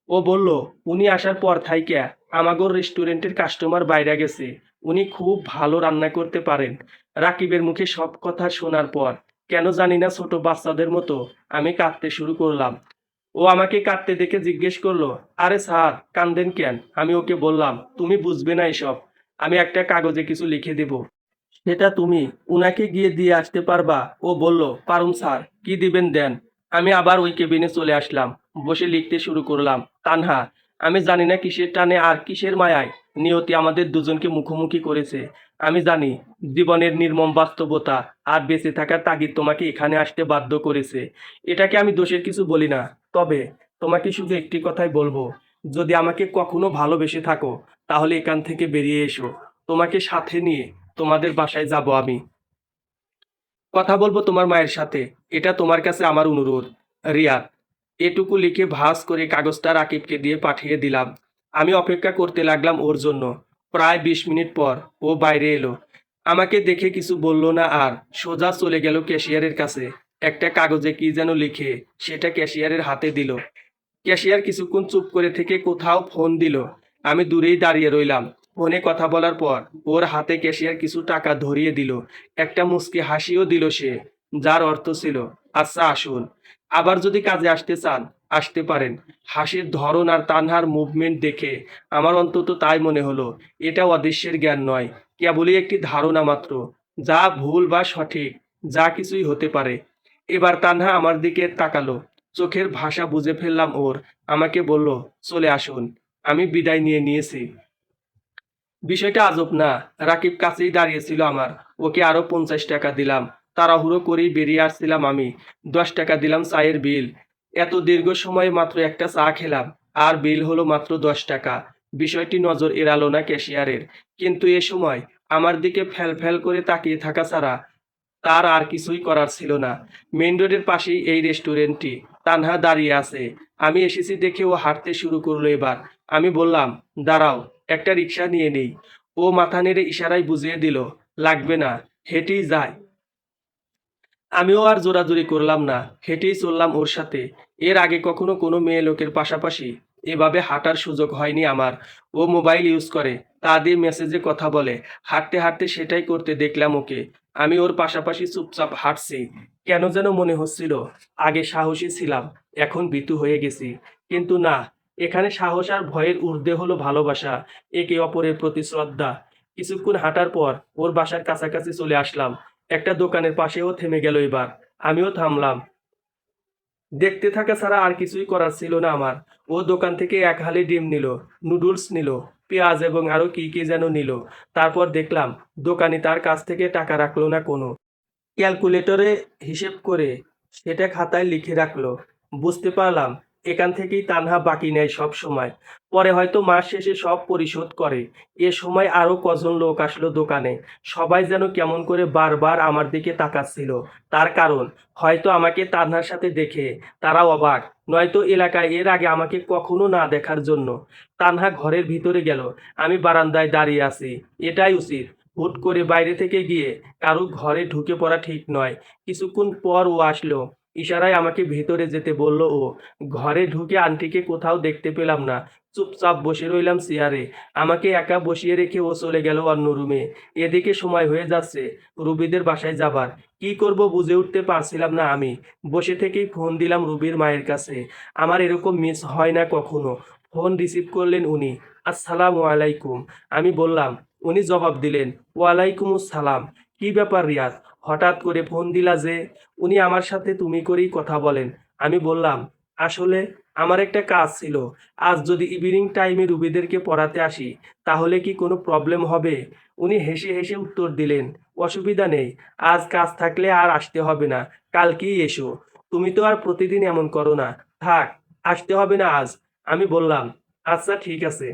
ও বলল, উনি আসার পর থাইকা আমাগোর রেস্টুরেন্টের কাস্টমার বাইরে গেছে। উনি খুব ভালো রান্না করতে পারেন। রাকিবের মুখে সব কথা শোনার পর কেন জানি না ছোট বাচ্চাদের মতো আমি কাঁদতে শুরু করলাম। ও আমাকে কাঁদতে দেখে জিজ্ঞেস করলো, আরে স্যার কান্দেন কেন? আমি ওকে বললাম, তুমি বুঝবে না এসব। আমি একটা কাগজে কিছু লিখে দেব, সেটা তুমি উনাকে গিয়ে দিয়ে আসতে পারবা? ও বলল, পারুম স্যার, কি দিবেন দেন। আমি আবার ওই কেবিনে চলে আসলাম। বসে লিখতে শুরু করলাম, তানহা, আমি জানি না কিসের টানে আর কিসের মায়ায় নিয়তি আমাদের দুজনকে মুখোমুখি করেছে। আমি জানি জীবনের নির্মম বাস্তবতা আর বেঁচে থাকার তাগিদ তোমাকে এখানে আসতে বাধ্য করেছে। এটাকে আমি দোষের কিছু বলি না। তবে তোমাকে শুধু একটি কথাই বলবো, যদি আমাকে কখনো ভালোবেসে থাকো তাহলে এখান থেকে বেরিয়ে এসো। তোমাকে সাথে নিয়ে তোমাদের বাসায় যাব আমি। কথা বলবো তোমার মায়ের সাথে। এটা তোমার কাছে আমার অনুরোধ। রিয়াদ। এটুকু লিখে ভাঁজ করে কাগজটা রাকিবকে দিয়ে পাঠিয়ে দিলাম। আমি অপেক্ষা করতে লাগলাম ওর জন্য। প্রায় 20 মিনিট পর ও বাইরে এলো। আমাকে দেখে কিছু বলল না আর সোজা চলে গেল ক্যাশিয়ারের কাছে। একটা কাগজে কি যেন লিখে সেটা ক্যাশিয়ারের হাতে দিল। ক্যাশিয়ার কিছুক্ষণ চুপ করে থেকে কোথাও ফোন দিল। আমি দূরেই দাঁড়িয়ে রইলাম। ফোনে কথা বলার পর ওর হাতে ক্যাশিয়ার কিছু টাকা ধরিয়ে দিল। একটা মুচকি হাসিও দিল সে, যার অর্থ ছিল, আচ্ছা আসুন, আবার যদি কাজে আসতে চান আসতে পারেন। হাসির ধরন আর তানহার মুভমেন্ট দেখে আমার অন্তত তাই মনে হলো, এটা অদৃশ্যের জ্ঞান নয়, কেবলই একটি ধারণা মাত্র। যা ভুল বা সঠিক যা কিছুই হতে পারে। এবার তানহা আমার দিকে তাকালো। চোখের ভাষা বুঝে ফেললাম ওর। আমাকে বলল, চলে আসুন। আমি বিদায় নিয়ে নিয়েছি। বিষয়টা আজব না? রাকিব কাছেই দাঁড়িয়েছিল আমার। ওকে আরো 50 টাকা দিলাম। তাড়াহুড়ো করেই বেরিয়ে আসছিলাম আমি। 10 টাকা দিলাম চায়ের বিল। এত দীর্ঘ সময়ে মাত্র একটা চা খেলাম। আর বিল হলো মাত্র 10 টাকা। বিষয়টি নজর এড়ালো না ক্যাশিয়ারের। কিন্তু এ সময় আমার দিকে ফ্যাল ফ্যাল করে তাকিয়ে থাকা ছাড়া তার আর কিছুই করার ছিল না। মেইন রোডের পাশেই এই রেস্টুরেন্টটি। তানহা দাঁড়িয়ে আছে। আমি এসেছি দেখে ও হাঁটতে শুরু করলো এবার। আমি বললাম, দাঁড়াও, একটা রিক্সা নিয়ে নেই। ও মাথা নেড়ে ইশারায় বুঝিয়ে দিল, লাগবে না, হেঁটেই যায়। আমিও আর জোরাজুরি করলাম না, হেঁটেই চললাম ওর সাথে। এর আগে কখনো কোনো মেয়ে লোকের পাশাপাশি এভাবে হাঁটার সুযোগ হয়নি আমার। ও মোবাইল ইউজ করে, তা দিয়ে মেসেজে কথা বলে। হাঁটতে হাঁটতে সেটাই করতে দেখলাম ওকে। আমি ওর পাশাপাশি চুপচাপ হাঁটছি। কেন যেন মনে হচ্ছিল আগে সাহসী ছিলাম, এখন ভীতু হয়ে গেছি। কিন্তু না, এখানে সাহস আর ভয়ের ঊর্ধ্বে হলো ভালোবাসা, একে অপরের প্রতি শ্রদ্ধা। কিছুক্ষণ হাঁটার পর ওর বাসার কাছাকাছি চলে আসলাম। একটা দোকানের পাশেও থেমে গেল এবার। আমিও থামলাম। দেখতে থাকা ছাড়া আর কিছুই করার ছিল না আমার। ও দোকান থেকে এক হালি ডিম নিল, নুডলস নিল, পেঁয়াজ এবং আরো কি কি যেন নিল। তারপর দেখলাম দোকানি তার কাছ থেকে টাকা রাখলো না কোনো। ক্যালকুলেটরে হিসেব করে সেটা খাতায় লিখে রাখলো। বুঝতে পারলাম এখান থেকেই তানহা বাকি নেয় সব সময়। পরে হয়তো মাস শেষে সব পরিশোধ করে। এ সময় আরো কজন লোক আসলো দোকানে। সবাই যেন কেমন করে বারবার আমার দিকে তাকাচ্ছিল। তার কারণ হয়তো আমাকে তানহার সাথে দেখে তারা অবাক, নয়তো এলাকায় এর আগে আমাকে কখনো না দেখার জন্য। তানহা ঘরের ভিতরে গেল, আমি বারান্দায় দাঁড়িয়ে আছি। এটাই উচিত। হুট করে বাইরে থেকে গিয়ে কারো ঘরে ঢুকে পড়া ঠিক নয়। কিছুক্ষণ পর ও আসলো। ইশারায় আমাকে ভেতরে যেতে বলল ও। ঘরে ঢুকে আন্টিকে কোথাও দেখতে পেলাম না। চুপচাপ বসে রইলাম চেয়ারে। আমাকে একা বসিয়ে রেখে ও চলে গেল অন্য রুমে। এদিকে সময় হয়ে যাচ্ছে রুবিদের বাসায় যাবার। কি করব বুঝে উঠতে পারছিলাম না আমি। বসে থেকেই ফোন দিলাম রুবির মায়ের কাছে। আমার এরকম মিস হয় না কখনো। ফোন রিসিভ করলেন উনি। আসসালামু আলাইকুম। আমি বললাম। উনি জবাব দিলেন, ওয়ালাইকুম আসসালাম। কি ব্যাপার রিয়াজ, হঠাৎ করে ফোন দিলা যে? উনি আমার সাথে তুমি করেই কথা বলেন। আমি বললাম, আসলে আমার একটা কাজ ছিল। আজ যদি ইভিনিং টাইমে রুবিদেরকে পড়াতে আসি তাহলে কি কোনো প্রবলেম হবে? উনি হেসে হেসে উত্তর দিলেন, অসুবিধা নেই। আজ কাজ থাকলে আর আসতে হবে না, কালকেই এসো। তুমি তো আর প্রতিদিন এমন করো না। থাক, আসতে হবে না আজ। আমি বললাম, আচ্ছা ঠিক আছে।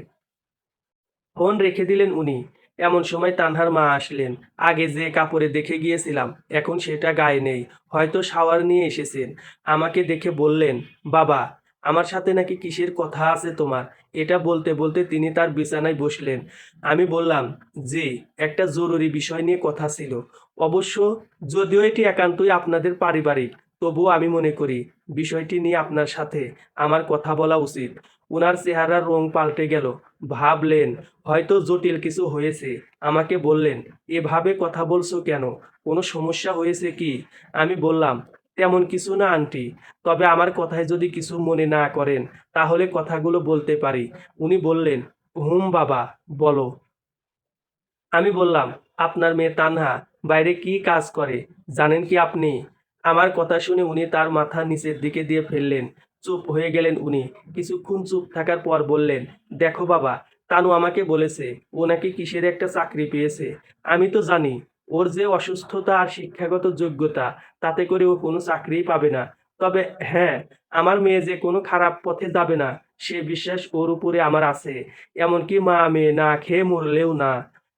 ফোন রেখে দিলেন উনি। এমন সময় তানহার মা আসলেন। আগে যে কাপড়ে দেখে গিয়েছিলাম এখন সেটা গায়ে নেই। হয়তো শাওয়ার নিয়ে এসেছেন। আমাকে দেখে বললেন, বাবা, আমার সাথে নাকি কিসের কথা আছে তোমার? এটা বলতে বলতে তিনি তার বিছানায় বসলেন। আমি বললাম, জি, একটা জরুরি বিষয় নিয়ে কথা ছিল। অবশ্য যদিও এটি একান্তই আপনাদের পারিবারিক, তবুও আমি মনে করি বিষয়টি নিয়ে আপনার সাথে আমার কথা বলা উচিত। উনার চেহারার রং পাল্টে গেল। ভাবলেন হয়তো জটিল কিছু হয়েছে। আমাকে বললেন, এভাবে কথা বলছো কেন? কোনো সমস্যা হয়েছে কি? আমি বললাম, তেমন কিছু না আন্টি। তবে আমার কথায় যদি কিছু মনে না করেন তাহলে কথাগুলো বলতে পারি। উনি বললেন, হুম বাবা, বলো। আমি বললাম, আপনার মেয়ে তানহা বাইরে কি কাজ করে জানেন কি আপনি? আমার কথা শুনে উনি তার মাথা নিচের দিকে দিয়ে ফেললেন। চুপ হয়ে গেলেন উনি। কিছুক্ষণ চুপ থাকার পর বললেন, দেখো বাবা, তানু আমাকে বলেছে ও নাকি কিসের একটা চাকরি পেয়েছে। আমি তো জানি ওর যে অসুস্থতা আর শিক্ষাগত যোগ্যতা, তাতে করে ও কোনো চাকরিই পাবে না। তবে হ্যাঁ, আমার মেয়ে যে কোনো খারাপ পথে যাবে না সে বিশ্বাস ওর উপরে আমার আছে। এমনকি মা মেয়ে না খেয়ে মরলেও না।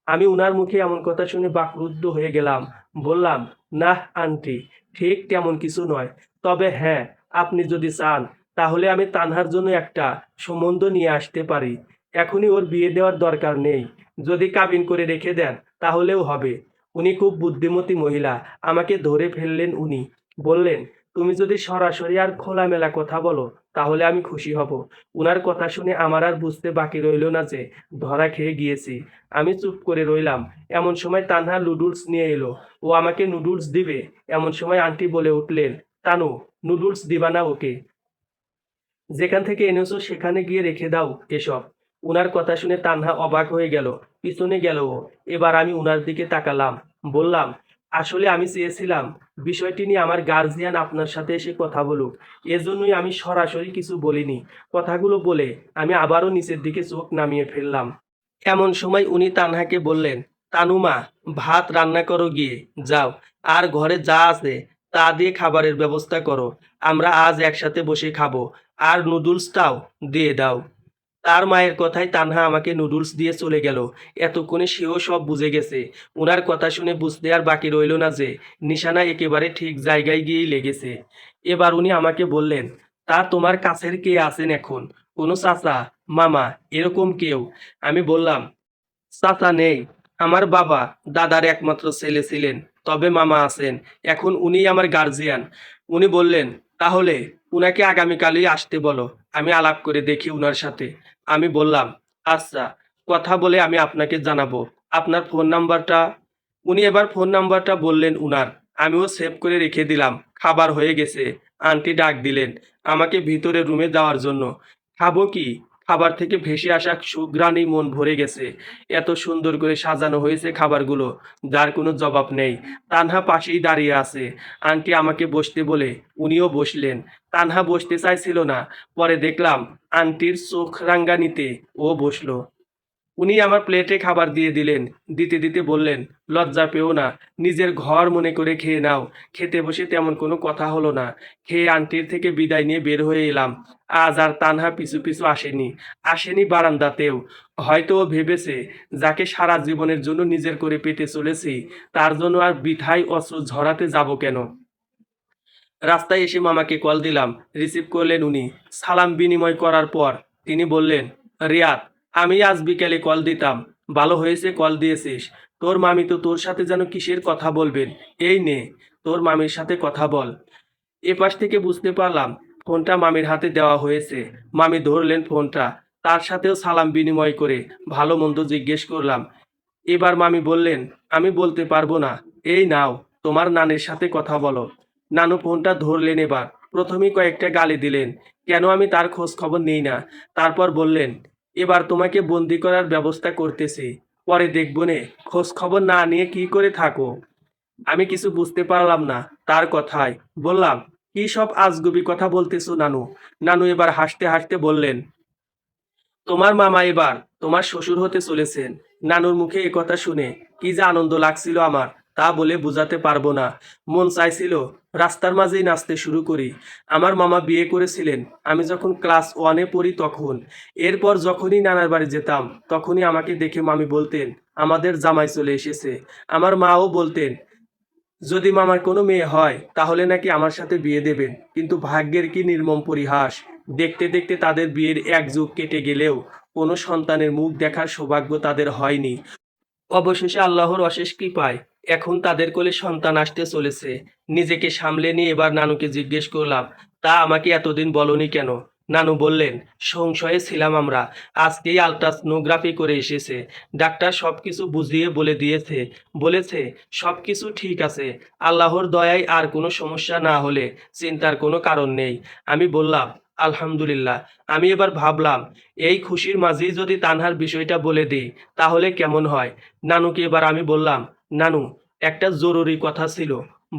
আমি উনার মুখে এমন কথা শুনে বাকরুদ্ধ হয়ে গেলাম। বললাম, নাহ আন্টি, ঠিক তেমন কিছু নয়। তবে হ্যাঁ, আপনি যদি চান তাহলে আমি তানহার জন্য একটা সম্বন্ধ নিয়ে আসতে পারি। এখনই ওর বিয়ে দেওয়ার দরকার নেই। যদি কাবিন করে রেখে দেন তাহলেও হবে। উনি খুব বুদ্ধিমতী মহিলা। আমাকে ধরে ফেললেন উনি। বললেন, তুমি যদি সরাসরি আর খোলামেলা কথা বলো তাহলে আমি খুশি হব। উনার কথা শুনে আমার আর বুঝতে বাকি রইল না যে ধরা খেয়ে গিয়েছি। আমি চুপ করে রইলাম। এমন সময় তানহা নুডলস নিয়ে এলো। ও আমাকে নুডলস দিবে। এমন সময় আন্টি বলে উঠলেন, তানু, নুডলস দিবা না ওকে। যেখান থেকে এনেছো সেখানে গিয়ে রেখে দাও এসব। উনার কথা শুনে তানহা অবাক হয়ে গেল, পিছনে গেল ও। এবার আমি উনার দিকে তাকালাম, বললাম, আসলে আমি চেয়েছিলাম বিষয়টি নিয়ে আমার গার্জিয়ান আপনার সাথে এসে কথা বলুক, এজন্যই আমি সরাসরি কিছু বলিনি। কথাগুলো বলে আমি আবারও নিচের দিকে চোখ নামিয়ে ফেললাম। এমন সময় উনি তানহাকে বললেন, তানুমা, ভাত রান্না করো গিয়ে, যাও, আর ঘরে যা আছে তা দিয়ে খাবারের ব্যবস্থা করো, আমরা আজ একসাথে বসে খাবো, আর নুডলসটাও দিয়ে দাও। তার মায়ের কথায় তানহা আমাকে নুডলস দিয়ে চলে গেল। এতক্ষণে সেও সব বুঝে গেছে। ওনার কথা শুনে বুঝতে আর বাকি রইল না যে নিশানা একেবারে ঠিক জায়গায় গিয়েই লেগেছে। এবার উনি আমাকে বললেন, তা তোমার কাছের কে আছেন এখন? কোনো চাচা, মামা, এরকম কেউ? আমি বললাম, চাচা নেই, আমার বাবা দাদার একমাত্র ছেলে ছিলেন, তবে মামা আছেন, এখন উনিই আমার গার্জিয়ান। উনি বললেন, তাহলে উনাকে আগামীকালই আসতে বলো, আমি আলাপ করে দেখি উনার সাথে। আমি বললাম, আচ্ছা, কথা বলে আমি আপনাকে জানাবো। আপনার ফোন নাম্বারটা? উনি এবার ফোন নাম্বারটা বললেন উনার। আমিও সেভ করে রেখে দিলাম। খাবার হয়ে গেছে। আন্টি ডাক দিলেন আমাকে ভিতরে রুমে যাওয়ার জন্য। খাবো কি? খাবার থেকে ভেসে আসা সুঘ্রাণেই মন ভরে গেছে। এত সুন্দর করে সাজানো হয়েছে খাবারগুলো, যার কোনো জবাব নেই। তানহা পাশেই দাঁড়িয়ে আছে। আন্টি আমাকে বসতে বলে উনিও বসলেন। তানহা বসতে চাইছিল না, পরে দেখলাম আন্টির চোখ রাঙ্গানিতে ও বসলো। উনি আমার প্লেটে খাবার দিয়ে দিলেন। দিতে দিতে বললেন, লজ্জা পেও না, নিজের ঘর মনে করে খেয়ে নাও। খেতে বসে তেমন কোনো কথা হলো না। খেয়ে আন্টির থেকে বিদায় নিয়ে বের হয়ে এলাম। আজ আর তানহা পিছু পিছু আসেনি। আসেনি বারান্দাতেও। হয়তো ও ভেবেছে, যাকে সারা জীবনের জন্য নিজের করে পেতে চলেছি, তার জন্য আর বৃথায় অশ্রু ঝরাতে যাব কেন। রাস্তায় এসে মামাকে কল দিলাম। রিসিভ করলেন উনি। সালাম বিনিময় করার পর তিনি বললেন, রিয়াদ, আমি আজ বিকেলে কল দিতাম। ভালো হয়েছে কল দিয়েছিস। তোর মামি তো তোর সাথে যেন কিসের কথা বলবেন। এই নে, তোর মামির সাথে কথা বল। এপাশ থেকে বুঝতে পারলাম ফোনটা মামির হাতে দেওয়া হয়েছে। মামি ধরলেন ফোনটা। তার সাথেও সালাম বিনিময় করে ভালো মন্দ জিজ্ঞেস করলাম। এবার মামি বললেন, আমি বলতে পারবো না। এই নাও, তোমার নানের সাথে কথা বলো। নানু ফোনটা ধরলেন এবার। প্রথমেই কয়েকটা গালি দিলেন, কেন আমি তার খোঁজ খবর নেই না। তারপর বললেন, এবার তোমাকে বন্দি করার ব্যবস্থা করতেছি, পরে দেখবো নে খোঁজ খবর না নিয়ে কি করে থাকো। আমি কিছু বুঝতে পারলাম না তার কথায়। বললাম, কি সব আজগুবি কথা বলতেছো নানু? নানু এবার হাসতে হাসতে বললেন, তোমার মামা এবার তোমার শ্বশুর হতে চলেছেন। নানুর মুখে এ কথা শুনে কি যে আনন্দ লাগছিল আমার, তা বলে বোঝাতে পারবো না। মন চাইছিল রাস্তার মাঝেই নাচতে শুরু করি। আমার মামা বিয়ে করেছিলেন আমি যখন ক্লাস ওয়ানে পড়ি তখন। এরপর যখনই নানার বাড়ি যেতাম তখনই আমাকে দেখে মামি বলতেন, আমাদের জামাই চলে এসেছে। আমার মাও বলতেন, যদি মামার কোনো মেয়ে হয় তাহলে নাকি আমার সাথে বিয়ে দেবেন। কিন্তু ভাগ্যের কি নির্মম পরিহাস, দেখতে দেখতে তাদের বিয়ের এক যুগ কেটে গেলেও কোনো সন্তানের মুখ দেখার সৌভাগ্য তাদের হয়নি। অবশেষে আল্লাহর অশেষ কৃপায় এখন তাদের কোলে সন্তান আসতে চলেছে। নিজেকে সামলে নিয়ে এবার নানুকে জিজ্ঞেস করলাম, তা আমাকে এতদিন বলনি কেন? নানু বললেন, সংশয়ে ছিলাম আমরা, আজকেই আলট্রাসোনোগ্রাফি করে এসেছে। ডাক্তার সবকিছু বুঝিয়ে বলে দিয়েছে। বলেছে সবকিছু ঠিক আছে, আল্লাহর দয়ায় আর কোনো সমস্যা না হলে চিন্তার কোনো কারণ নেই। আমি বললাম, আলহামদুলিল্লাহ। আমি এবার ভাবলাম, এই খুশির মাঝেই যদি তানহার বিষয়টা বলে দিই তাহলে কেমন হয়। নানুকে এবার আমি বললাম, নানু, একটা জরুরি কথা ছিল।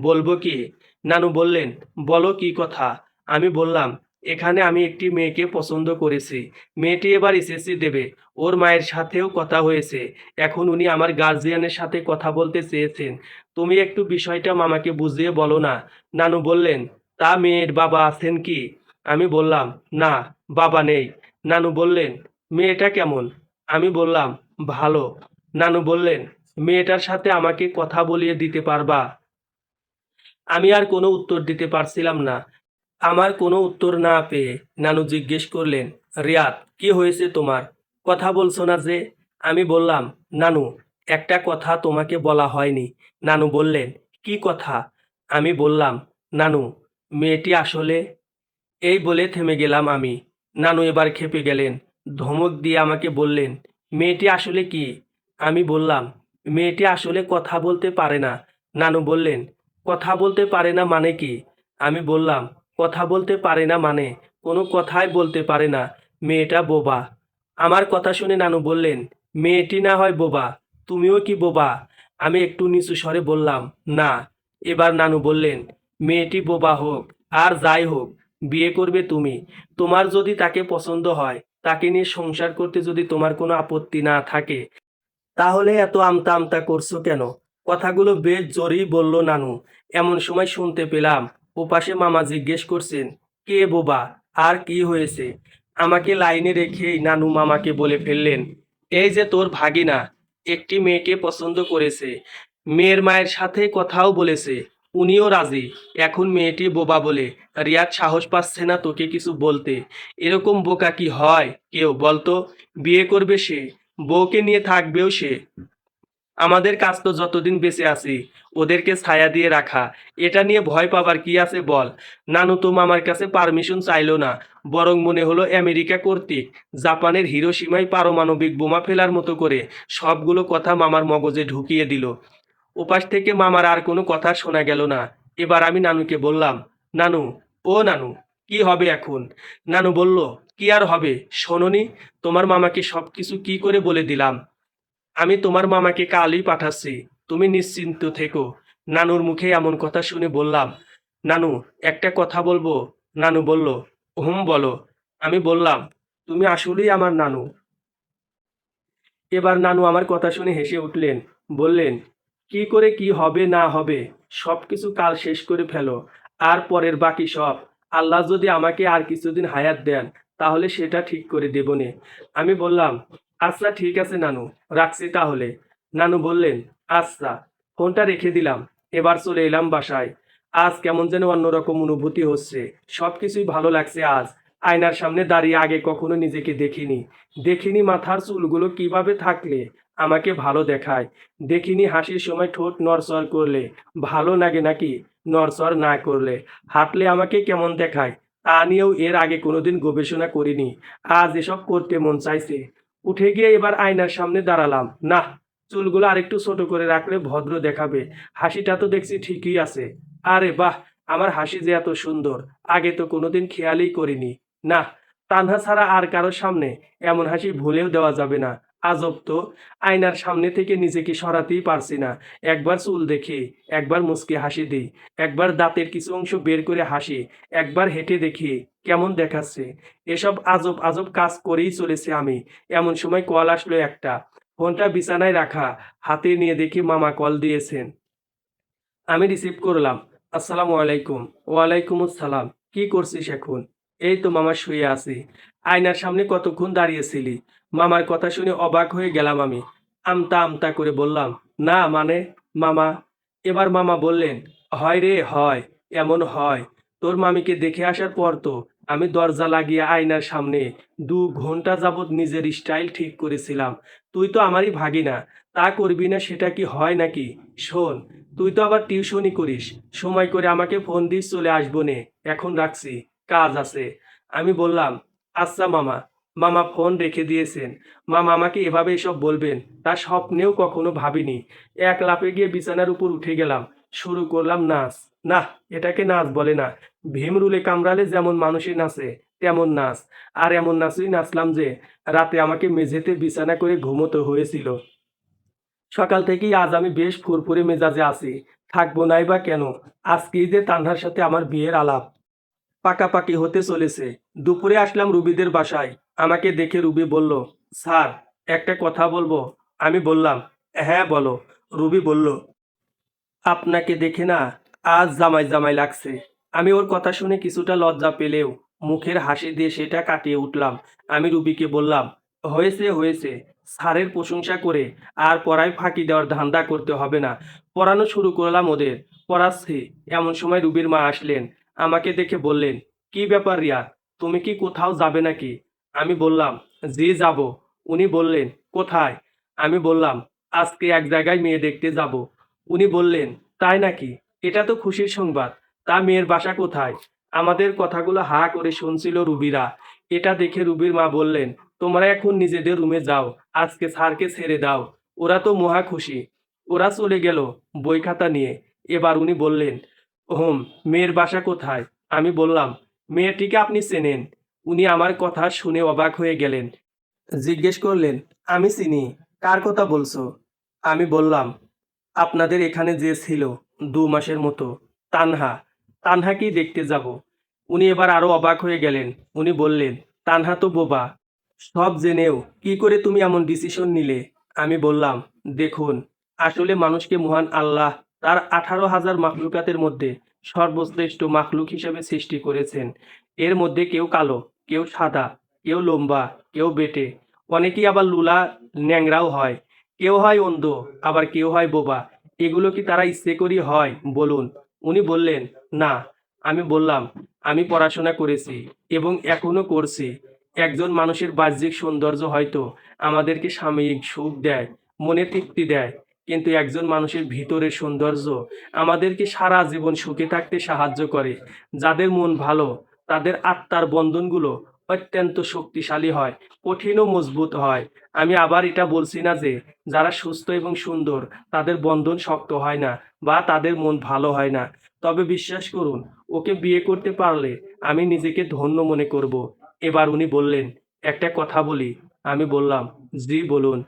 বলবো কি? নানু বললেন, বলো কি কথা। আমি বললাম, এখানে আমি একটি মেয়েকে পছন্দ করেছি। মেয়েটি এবার এসএসসি দেবে। ওর মায়ের সাথেও কথা হয়েছে। এখন উনি আমার গার্জিয়ানের সাথে কথা বলতে চেয়েছেন। তুমি একটু বিষয়টা মামাকে বুঝিয়ে বলো না। নানু বললেন, তা মেয়ের বাবা আছেন কি? আমি বললাম, না, বাবা নেই। নানু বললেন, মেয়েটা কেমন? আমি বললাম, ভালো। নানু বললেন, মেয়েটার সাথে আমাকে কথা বলিয়ে দিতে পারবা? আমি আর কোনো উত্তর দিতে পারছিলাম না। আমার কোনো উত্তর না পেয়ে নানু জিজ্ঞেস করলেন, রিয়াদ, কি হয়েছে তোমার? কথা বলছো না যে? আমি বললাম, নানু, একটা কথা তোমাকে বলা হয়নি। নানু বললেন, কি কথা? আমি বললাম, নানু, মেয়েটি আসলে। এই বলে থেমে গেলাম আমি। নানু এবার ক্ষেপে গেলেন। ধমক দিয়ে আমাকে বললেন, মেয়েটি আসলে কি? আমি বললাম, মেয়েটি আসলে কথা বলতে পারে না। নানু বললেন, কথা বলতে পারে না মানে কি? আমি বললাম, কথা বলতে পারে না মানে কোনো কথাই বলতে পারে না। মেয়েটা বোবা। আমার কথা শুনে নানু বললেন, মেয়েটি না হয় বোবা, তুমিও কি বোবা? আমি একটু নিচু স্বরে বললাম, না। এবার নানু বললেন, মেয়েটি বোবা হোক আর যাই হোক, বিয়ে করবে তুমি। তোমার যদি তাকে পছন্দ হয়, তাকে নিয়ে সংসার করতে যদি তোমার কোনো আপত্তি না থাকে, তাহলে এত আমতা আমতা করছো কেন? কথাগুলো বেশ জোরেই বলল নানু। এমন সময় শুনতে পেলাম ওপাশে মামা জিজ্ঞেস করছেন, কে বোবা আর কি হয়েছে? আমাকে লাইনে রেখেই নানু মামাকে বলে ফেললেন, এই যে তোর ভাগিনা একটি মেয়েকে পছন্দ করেছে, মেয়ের মায়ের সাথে কথাও বলেছে, উনিও রাজি। এখন মেয়েটি বোবা বলে রিয়াদ সাহস পাচ্ছে না তোকে কিছু বলতে। এরকম বোকা কি হয় কেউ বলতো? বিয়ে করবে সে, বউকে নিয়ে থাকবেও সে। আমাদের কাজ তো যতদিন বেঁচে আছি ওদেরকে ছায়া দিয়ে রাখা। এটা নিয়ে ভয় পাবার কি আছে বল? নানু তো মামার কাছে পারমিশন চাইলো না, বরং মনে হলো আমেরিকা কর্তৃক জাপানের হিরোশিমায় পারমাণবিক বোমা ফেলার মতো করে সবগুলো কথা মামার মগজে ঢুকিয়ে দিল। ওপাশ থেকে মামার আর কোনো কথা শোনা গেল না। এবার আমি নানুকে বললাম, নানু, ও নানু, কি হবে এখন? নানু বলল, কি আর হবে, শোনোনি? তোমার মামাকে সবকিছু কি করে বলে দিলাম। আমি তোমার মামাকে কালই পাঠাচ্ছি, তুমি নিশ্চিন্ত থেকো। নানুর মুখে এমন কথা শুনে বললাম, নানু, একটা কথা বলবো? নানু বলল, হুম বলো। আমি বললাম, তুমি আসলেই আমার নানু। এবার নানু আমার কথা শুনে হেসে উঠলেন, বললেন, কি করে কি হবে না হবে সব কিছু কাল শেষ করে ফেলো, আর পরের বাকি সব আল্লাহ যদি আমাকে আর কিছুদিন হায়াত দেন তাহলে সেটা ঠিক করে দেবনে। আমি বললাম, আচ্ছা ঠিক আছে নানু, রাখছি তাহলে। নানু বললেন, আচ্ছা। ফোনটা রেখে দিলাম। এবার চলে এলাম বাসায়। আজ কেমন যেন অন্যরকম অনুভূতি হচ্ছে, সবকিছুই ভালো লাগছে আজ। আয়নার সামনে দাঁড়িয়ে আগে কখনো নিজেকে দেখিনি। দেখিনি মাথার চুলগুলো কিভাবে থাকলে আমাকে ভালো দেখায়। দেখিনি হাসির সময় ঠোঁট নড়চড় করলে ভালো লাগে নাকি নড়চড় না করলে। হাঁটলে আমাকে কেমন দেখায় তা নিয়েও এর আগে কোনোদিন গবেষণা করিনি। আজ এসব করতে মন চাইছে। উঠে গিয়ে এবার আয়নার সামনে দাঁড়ালাম। না, চুলগুলো আরেকটু ছোট করে রাখলে ভদ্র দেখাবে। হাসিটা তো দেখছি ঠিকই আছে। আরে বাহ, আমার হাসি যে এত সুন্দর আগে তো কোনোদিন খেয়ালই করিনি। না, তানহা ছাড়া আর কারোর সামনে এমন হাসি ভুলেও দেওয়া যাবে না। আজব তো, আয়নার সামনে থেকে নিজেকে সরাতেই পারছি না। একবার চুল দেখি, একবার মুচকি হাসি দিই, একবার দাঁতের কিছু অংশ বের করে হাসি, একবার হেঁটে দেখি কেমন দেখাচ্ছে। এসব আজব আজব কাজ করেই চলেছে আমি। এমন সময় কল আসলো একটা। ফোনটা বিছানায় রাখা, হাতে নিয়ে দেখি মামা কল দিয়েছেন। আমি রিসিভ করলাম। আসসালামু আলাইকুম। ওয়ালাইকুম আসসালাম। কি করছিস এখন? এই তো মামা শুয়ে আছি। আয়নার সামনে কতক্ষণ দাঁড়িয়েছিলি? মামার কথা শুনে অবাক হয়ে গেলাম আমি। আমতা আমতা করে বললাম, না মানে মামা। এবার মামা বললেন, হয় রে হয়, এমন হয়। তোর মামিকে দেখে আসার পর তো আমি দরজা লাগিয়ে আয়নার সামনে 2 ঘন্টা যাবৎ নিজের স্টাইল ঠিক করেছিলাম। তুই তো আমারই ভাগিনা, তা করবি না সেটা কি হয় নাকি? শোন, তুই তো আবার টিউশনি করিস, সময় করে আমাকে ফোন দিস, চলে আসবো নে। এখন রাখছি, কাজ আছে। আমি বললাম, আচ্ছা মামা। মামা ফোন রেখে দিয়েছেন। মামা আমাকে এভাবে এসব বলবেন তা স্বপ্নেও কখনো ভাবিনি। এক লাফে গিয়ে বিছানার উপর উঠে গেলাম। শুরু করলাম নাচ। না, এটাকে নাচ বলে না। ভীমরুলে কামড়ালে যেমন মানুষের নাচে তেমন নাচ। আর এমন নাচই নাচলাম যে রাতে আমাকে মেঝেতে বিছানা করে ঘুমোতে হয়েছিল। সকাল থেকেই আজ আমি বেশ ফুরফুরে মেজাজে আছি। থাকবো নাই বা কেন? আজকেই যে তানহার সাথে আমার বিয়ের আলাপ পাকাপাকি হতে চলেছে। দুপুরে আসলাম রুবিদের বাসায়। আমাকে দেখে রুবি বলল, স্যার, একটা কথা বলবো। আমি বললাম, হ্যাঁ বলো। রুবি বলল, আপনাকে দেখে না আজ জামাই জামাই লাগছে। আমি ওর কথা শুনে কিছুটা লজ্জা পেলেও মুখের হাসি দিয়ে সেটা কাটিয়ে উঠলাম। আমি রুবিকে বললাম, হয়েছে হয়েছে, স্যারের প্রশংসা করে আর পড়ায় ফাঁকি দেওয়ার ধান্দা করতে হবে না। পড়ানো শুরু করলাম ওদের, পড়াচ্ছি। এমন সময় রুবির মা আসলেন। আমাকে দেখে বললেন, কি ব্যাপার রিয়া, তুমি কি কোথাও যাবে নাকি? আমি বললাম, জি যাব। উনি বললেন, কোথায়? আমি বললাম, আজকে এক জায়গায় মেয়ে দেখতে যাব। উনি বললেন, তাই নাকি? এটা তো খুশির সংবাদ। তা মেয়ের বাসা কোথায়? আমাদের কথাগুলো হা করে শুনছিল রুবিরা। এটা দেখে রুবির মা বললেন, তোমরা এখন নিজেদের রুমে যাও, আজকে স্যারকে ছেড়ে দাও। ওরা তো মহা খুশি। ওরা চলে গেল বই খাতা নিয়ে। এবার উনি বললেন, হুম, মেয়ের বাসা কোথায়? আমি বললাম, মেয়েটিকে আপনি চেনেন? উনি আমার কথা শুনে অবাক হয়ে গেলেন। জিজ্ঞেস করলেন, আমি চিনি, কার কথা বলছো? আমি বললাম, আপনাদের এখানে যে ছিল 2 মাসের মতো, তানহা। তানহাকেই দেখতে যাব। উনি এবার আরো অবাক হয়ে গেলেন। উনি বললেন, তানহা তো বোবা, সব জেনেও কি করে তুমি এমন ডিসিশন নিলে? আমি বললাম, দেখুন, আসলে মানুষকে মহান আল্লাহ তার 18,000 মাখলুকাতের মধ্যে সর্বশ্রেষ্ঠ মাখলুক হিসেবে সৃষ্টি করেছেন। এর মধ্যে কেউ কালো, কেউ সাদা, কেউ লম্বা, কেউ বেঁটে, অনেকেই আবার লুলা ন্যাংরাও হয়, কেউ হয় অন্ধ, আবার কেউ হয় বোবা। এগুলো কি তারা ইচ্ছে করি হয় বলুন? উনি বললেন, না। আমি বললাম, আমি পড়াশোনা করেছি এবং এখনো করছি। একজন মানুষের বাহ্যিক সৌন্দর্য হয়তো আমাদেরকে সাময়িক সুখ দেয়, মনে তৃপ্তি দেয়, কিন্তু একজন মানুষের ভিতরের সৌন্দর্য আমাদেরকে সারা জীবন সুখে থাকতে সাহায্য করে। যাদের মন ভালো, তাদের আত্মার বন্ধনগুলো অত্যন্ত শক্তিশালী হয়, কঠিন ও মজবুত হয়। আমি আবার এটা বলছি না যে যারা সুস্থ এবং সুন্দর তাদের বন্ধন শক্ত হয় না বা তাদের মন ভালো হয় না। তবে বিশ্বাস করুন, ওকে বিয়ে করতে পারলে আমি নিজেকে ধন্য মনে করব। এবার উনি বললেন, একটা কথা বলি। আমি বললাম, জি বলুন।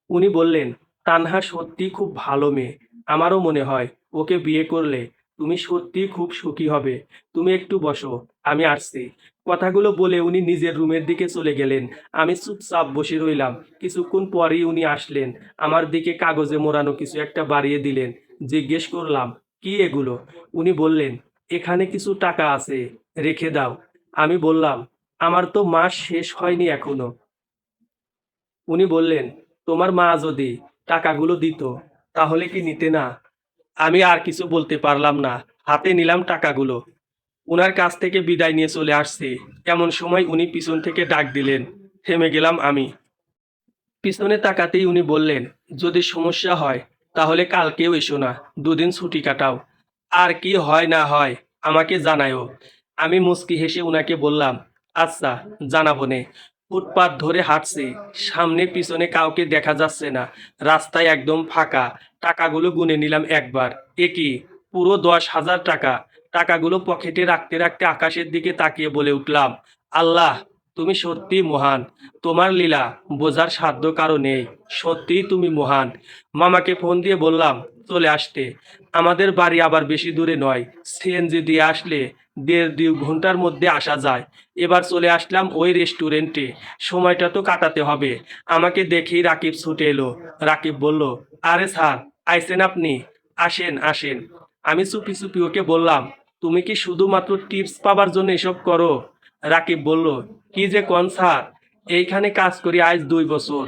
উনি বললেন, তানহা সত্যিই খুব ভালো মেয়ে। আমারও মনে হয় ওকে বিয়ে করলে তুমি সত্যিই খুব সুখী হবে। তুমি একটু বসো, আমি আসছি। কথাগুলো বলে উনি নিজের রুমের দিকে চলে গেলেন। আমি চুপচাপ বসে রইলাম। কিছুক্ষণ পরেই উনি আসলেন। আমার দিকে কাগজে মোড়ানো কিছু একটা বাড়িয়ে দিলেন। জিজ্ঞেস করলাম, কি এগুলো? উনি বললেন, এখানে কিছু টাকা আছে, রেখে দাও। আমি বললাম, আমার তো মাস শেষ হয়নি এখনো। উনি বললেন, তোমার মা যদি টাকাগুলো দিত, তাহলে কি নিতে না? আমি আর কিছু বলতে পারলাম না। হাতে নিলাম টাকাগুলো। উনার কাছ থেকে বিদায় নিয়ে চলে আসছি। এমন সময় উনি পিছন থেকে ডাক দিলেন। থেমে গেলাম আমি। পিছনে তাকাতেই উনি বললেন, যদি সমস্যা হয় তাহলে কালকেও এসো না, 2 দিন ছুটি কাটাও। আর কি হয় না হয় আমাকে জানায়ও। আমি মুচকি হেসে উনাকে বললাম, আচ্ছা, জানাবো নে। ফুটপাত ধরে হাঁটছি, সামনে পিছনে কাউকে দেখা যাচ্ছে না, রাস্তায় একদম ফাঁকা। টাকাগুলো গুনে নিলাম একবার। এ কি, পুরো 10,000 টাকা! টাকাগুলো পকেটে রাখতে রাখতে আকাশের দিকে তাকিয়ে বলে উঠলাম, আল্লাহ, তুমি সত্যি মহান। তোমার লীলা বোঝার সাধ্য কারো নেই। সত্যিই তুমি মহান। মামাকে ফোন দিয়ে বললাম চলে আসতে। আমাদের বাড়ি আবার বেশি দূরে নয়, সিএনজি দিয়ে আসলে 1.5-2 ঘন্টার মধ্যে আসা যায়। এবার চলে আসলাম ওই রেস্টুরেন্টে। সময়টা তো কাটাতে হবে। আমাকে দেখেই রাকিব ছুটে এলো। রাকিব বলল, আরে স্যার, আইছেন আপনি? আসেন আসেন। আমি চুপি চুপি ওকে বললাম, তুমি কি শুধুমাত্র টিপস পাবার জন্য এসব করো? রাকিব বলল, কি যে কোন স্যার, এইখানে কাজ করি আজ 2 বছর।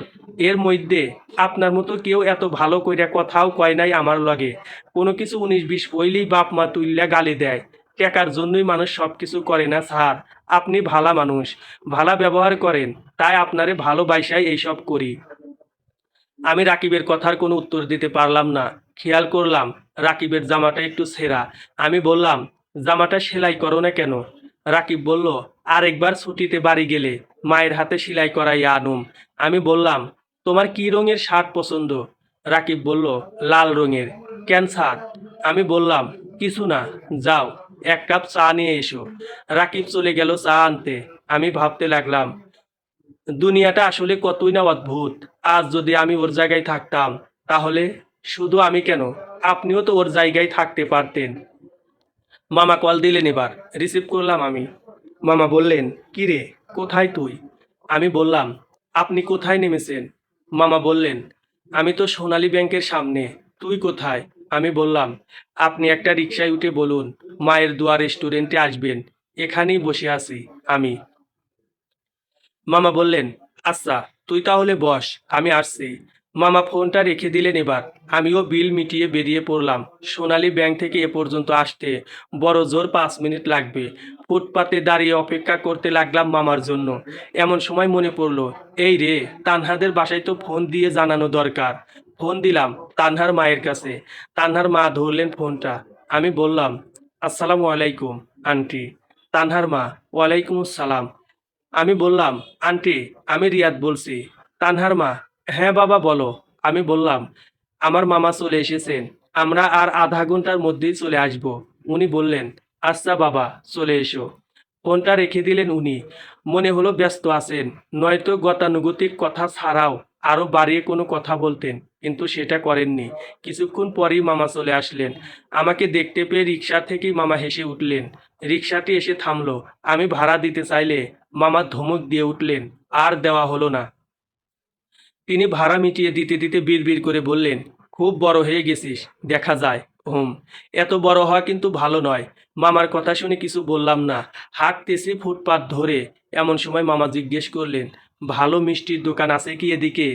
এর মধ্যে আপনার মতো কেউ এত ভালো কইরা কথাও কয় নাই আমার লগে। কোনো কিছু 19-20 হইলেই বাপ মা তুইল্লা গালি দেয়। টাকার জন্যই মানুষ সবকিছু করে না স্যার। আপনি ভালা মানুষ, ভালা ব্যবহার করেন, তাই আপনারে ভালোবাসায় এইসব করি। আমি রাকিবের কথার কোনো উত্তর দিতে পারলাম না। খেয়াল করলাম রাকিবের জামাটা একটু ছেঁড়া। আমি বললাম, জামাটা সেলাই করো না কেন? রাকিব বলল, আরেকবার ছুটিতে বাড়ি গেলে মায়ের হাতে সেলাই করাইয়া আনুম। আমি বললাম, তোমার কি রঙের শার্ট পছন্দ? রাকিব বলল, লাল রঙের। কেন স্যার? আমি বললাম, কিছু না, যাও 1 কাপ চা নিয়ে এসো। রাকিব চলে গেল চা আনতে। আমি ভাবতে লাগলাম, দুনিয়াটা আসলে কতই না অদ্ভুত। আজ যদি আমি ওর জায়গায় থাকতাম, তাহলে শুধু আমি কেন, আপনিও তো ওর জায়গায় থাকতে পারতেন। মামা কল দিলেন এবার। রিসিভ করলাম আমি। মামা বললেন, কি রে, কোথায় তুই? আমি বললাম, আপনি কোথায় নেমেছেন? মামা বললেন, আমি তো সোনালী ব্যাংকের সামনে। তুই কোথায়? আমি বললাম, আপনি একটা রিকশায় উঠে বলুন মায়ের দোয়া রেস্টুরেন্টে আসবেন। এখানেই বসে আছি আমি। মামা বললেন, আচ্ছা, তুই তাহলে বস, আমি আসছি। মামা ফোনটা রেখে দিলেন এবার। আমিও বিল মিটিয়ে বেরিয়ে পড়লাম। সোনালী ব্যাংক থেকে এ পর্যন্ত আসতে বড় জোর 5 মিনিট লাগবে। ফুটপাতে দাঁড়িয়ে অপেক্ষা করতে লাগলাম মামার জন্য। এমন সময় মনে পড়লো, এই রে, তানহাদের বাসায় তো ফোন দিয়ে জানানো দরকার। ফোন দিলাম তানহার মায়ের কাছে। তানহার মা ধরলেন ফোনটা। আমি বললাম, আসসালামু আলাইকুম আন্টি। তানহার মা, ওয়ালাইকুম আসসালাম। আমি বললাম, আন্টি, আমি রিয়াদ বলছি। তানহার মা, হ্যাঁ বাবা বলো। আমি বললাম, আমার মামা চলে এসেছেন, আমরা আর আধা ঘন্টার মধ্যেই চলে আসব। উনি বললেন, আচ্ছা বাবা, চলে এসো। ফোনটা রেখে দিলেন উনি। মনে হলো ব্যস্ত আছেন, নয়তো গতানুগতিক কথা ছাড়াও আরো বাড়িয়ে কোনো কথা বলতেন, কিন্তু সেটা করেননি। কিছুক্ষণ পরেই মামা চলে আসলেন। আমাকে দেখতে পেয়ে রিকশা থেকেই মামা হেসে উঠলেন। রিকশাটি এসে থামলো। আমি ভাড়া দিতে চাইলে মামা ধমক দিয়ে উঠলেন, আর দেওয়া হলো না। তিনি ভাড়া মিটিয়ে দিতে দিতে বিড়বিড় করে বললেন, খুব বড় হয়ে গেছিস, দেখা যায়। হুম। এত বড় হওয়া কিন্তু ভালো নয়। মামার কথা শুনে কিছু বললাম না। হাঁটতেছি ফুটপাত ধরে। এমন সময় মামা জিজ্ঞেস করলেন, ভালো মিষ্টির দোকান আছে কি এদিকে?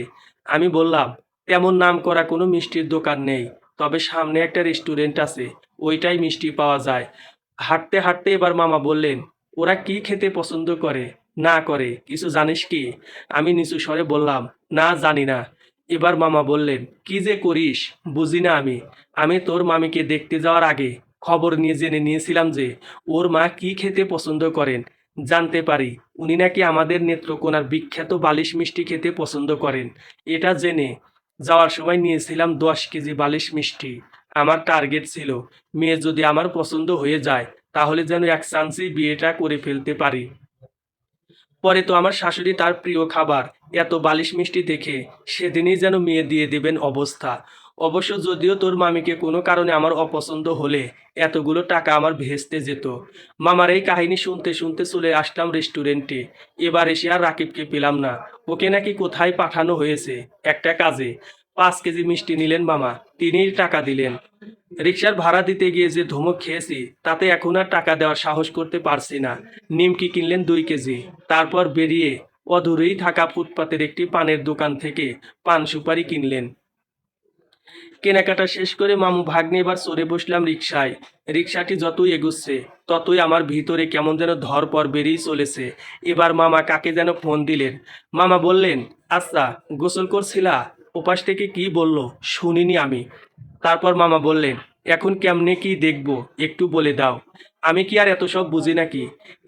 আমি বললাম, তেমন নাম করা কোনো মিষ্টির দোকান নেই, তবে সামনে একটা রেস্টুরেন্ট আছে, ওইটাই মিষ্টি পাওয়া যায়। হাঁটতে হাঁটতে এবার মামা বললেন, ওরা কি খেতে পছন্দ করে না করে কিছু জানিস কি? আমি নিচু স্বরে বললাম, না জানি না। এবার মামা বললেন, কি যে করিস বুঝি না আমি। আমি তোর মামিকে দেখতে যাওয়ার আগে খবর নিয়ে জেনে নিয়েছিলাম যে ওর মা কি খেতে পছন্দ করেন। জানতে পারি উনি নাকি আমাদের নেত্রকোনার বিখ্যাত বালিশ মিষ্টি খেতে পছন্দ করেন। এটা জেনে যাওয়ার সময় নিয়েছিলাম 10 কেজি বালিশ মিষ্টি। আমার টার্গেট ছিল, মেয়ে যদি আমার পছন্দ হয়ে যায় তাহলে যেন এক চান্সেই বিয়েটা করে ফেলতে পারি। পরে তো আমার শাশুড়ি তার প্রিয় খাবার এত বালিশ মিষ্টি দেখে সেদিনই যেন মেয়ে দিয়ে দেবেন অবস্থা। অবশ্য যদিও তোর মামিকে কোনো কারণে আমার অপছন্দ হলে এতগুলো টাকা আমার ভেস্তে যেত। মামার এই কাহিনী শুনতে শুনতে চলে আসলাম রেস্টুরেন্টে। এবার এসে আর রাকিবকে পেলাম না। ওকে নাকি কোথায় পাঠানো হয়েছে একটা কাজে। 5 কেজি মিষ্টি নিলেন মামা, তিনিই টাকা দিলেন। রিক্সার ভাড়া দিতে গিয়ে যে ধমক খেয়েছি তাতে এখন আর টাকা দেওয়ার সাহস করতে পারছি না। নিমকি কিনলেন 2 কেজি। তারপর বেরিয়ে অদূরেই থাকা ফুটপাতের একটি পানের দোকান থেকে পান সুপারি কিনলেন। কেনাকাটা শেষ করে মামু ভাগ্নে এবার চড়ে বসলাম রিক্সায়। রিক্সাটি যতই এগুচ্ছে ততই আমার ভিতরে কেমন যেন ধরপর বেরিয়ে চলেছে। এবার মামা কাকে যেন ফোন দিলেন। মামা বললেন, আচ্ছা, গোসল করছিলা? ওপাশ থেকে কি বলল শুনিনি আমি। তারপর মামা বললেন, এখন কেমনে কি দেখবো একটু বলে দাও। আমি কি আর এত সব বুঝি নাকি?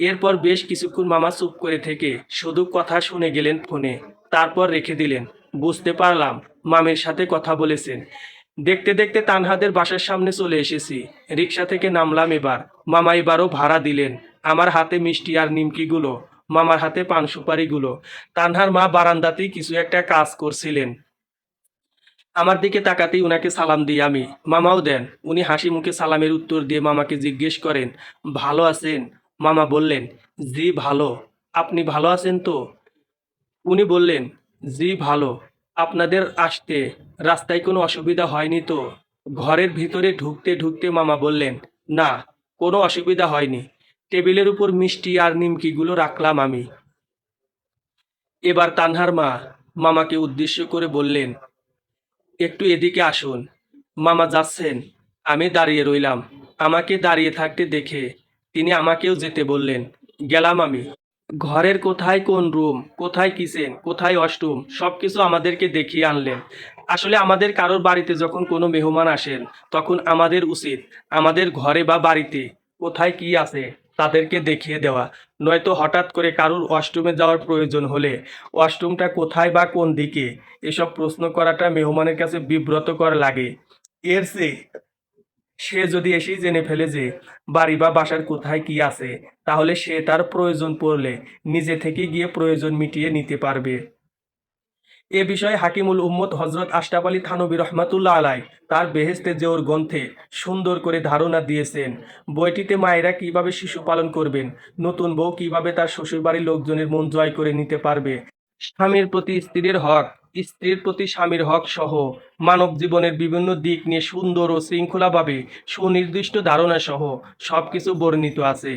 এরপর বেশ কিছুক্ষণ মামা চুপ করে থেকে শুধু কথা শুনে গেলেন ফোনে। তারপর রেখে দিলেন। বুঝতে পারলাম মামের সাথে কথা বলেছেন। দেখতে দেখতে তানহাদের বাসার সামনে চলে এসেছি। রিক্সা থেকে নামলাম এবার। মামা এবারও ভাড়া দিলেন। আমার হাতে মিষ্টি আর নিমকিগুলো, মামার হাতে পান সুপারিগুলো। তানহার মা বারান্দাতেই কিছু একটা কাজ করছিলেন। আমার দিকে তাকাতেই উনাকে সালাম দিই আমি। মামাও দেন। উনি হাসি মুখে সালামের উত্তর দিয়ে মামাকে জিজ্ঞেস করেন, ভালো আছেন? মামা বললেন, জি ভালো। আপনি ভালো আছেন তো? উনি বললেন, জি ভালো। আপনাদের আসতে রাস্তায় কোনো অসুবিধা হয়নি তো? ঘরের ভিতরে ঢুকতে ঢুকতে মামা বললেন, না, কোনো অসুবিধা হয়নি। টেবিলের উপর মিষ্টি আর নিমকিগুলো রাখলাম আমি। এবার তানহার মা মামাকে উদ্দেশ্য করে বললেন, একটু এদিকে আসুন। মামা যাচ্ছেন। আমি দাঁড়িয়ে রইলাম। আমাকে দাঁড়িয়ে থাকতে দেখে তিনি আমাকেও যেতে বললেন। গেলাম আমি। ঘরের কোথায় কোন রুম, কোথায় কিচেন, কোথায় ওয়াশরুম সবকিছু আমাদেরকে দেখিয়ে আনলেন। আসলে আমাদের কারোর বাড়িতে যখন কোনো মেহমান আসেন তখন আমাদের উচিত আমাদের ঘরে বা বাড়িতে কোথায় কি আছে তাদেরকে দেখিয়ে দেওয়া। নয়তো হঠাৎ করে কারোর ওয়াশরুমে যাওয়ার প্রয়োজন হলে ওয়াশরুমটা কোথায় বা কোন দিকে এসব প্রশ্ন করাটা মেহমানের কাছে বিব্রতকর লাগে। এর চেয়ে সে যদি এসেই জেনে ফেলে যে বাড়ি বা বাসার কোথায় কি আছে, তাহলে সে তার প্রয়োজন পড়লে নিজে থেকে গিয়ে প্রয়োজন মিটিয়ে নিতে পারবে। এ বিষয়ে হাকিমুল উম্মত হজরত আশরাফ আলী থানবী রহমাতুল্লাহ আলাই তার বেহেস্তে জেওর গ্রন্থে সুন্দর করে ধারণা দিয়েছেন। বইটিতে মায়েরা কিভাবে শিশু পালন করবেন, নতুন বউ কিভাবে তার শ্বশুরবাড়ির লোকজনের মন জয় করে নিতে পারবে, স্বামীর প্রতি স্ত্রীর হক, স্ত্রীর প্রতি স্বামীর হক সহ মানব জীবনের বিভিন্ন দিক নিয়ে সুন্দর ও শৃঙ্খলাভাবে সুনির্দিষ্ট ধারণা সহ সবকিছু বর্ণিত আছে।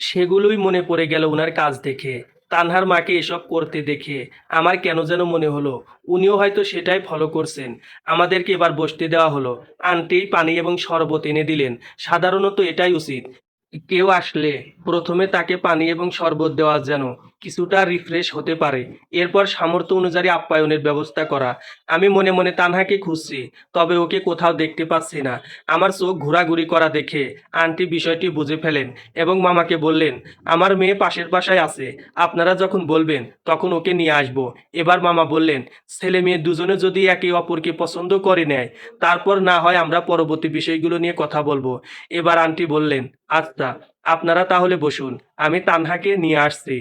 সেগুলোই মনে পড়ে গেল উনার কাজ দেখে। তানহার মাকে এসব করতে দেখে আমার কেন যেন মনে হলো উনিও হয়তো সেটাই ফলো করছেন। আমাদেরকে এবার বসতে দেওয়া হলো। আন্টি পানি এবং শরবত এনে দিলেন। সাধারণত এটাই উচিত। কেউ আসলে প্রথমে তাকে পানি এবং শরবত দেওয়া যেন কিছুটা রিফ্রেশ হতে পারে। এরপর সামর্থ্য অনুযায়ী আপ্যায়নের ব্যবস্থা করা। আমি মনে মনে তানহাকে খুঁজছি, তবে ওকে কোথাও দেখতে পাচ্ছি না। আমার চোখ ঘোরাঘুরি করা দেখে আন্টি বিষয়টি বুঝে ফেলেন এবং মামাকে বললেন, আমার মেয়ে পাশের বাসায় আছে, আপনারা যখন বলবেন তখন ওকে নিয়ে আসব। এবার মামা বললেন, ছেলে মেয়ে দুজনে যদি একে অপরকে পছন্দ করে নেয় তারপর না হয় আমরা পরবর্তী বিষয়গুলো নিয়ে কথা বলবো। এবার আন্টি বললেন, আচ্ছা, আপনারা তাহলে বসুন, আমি তানহাকে নিয়ে আসছি।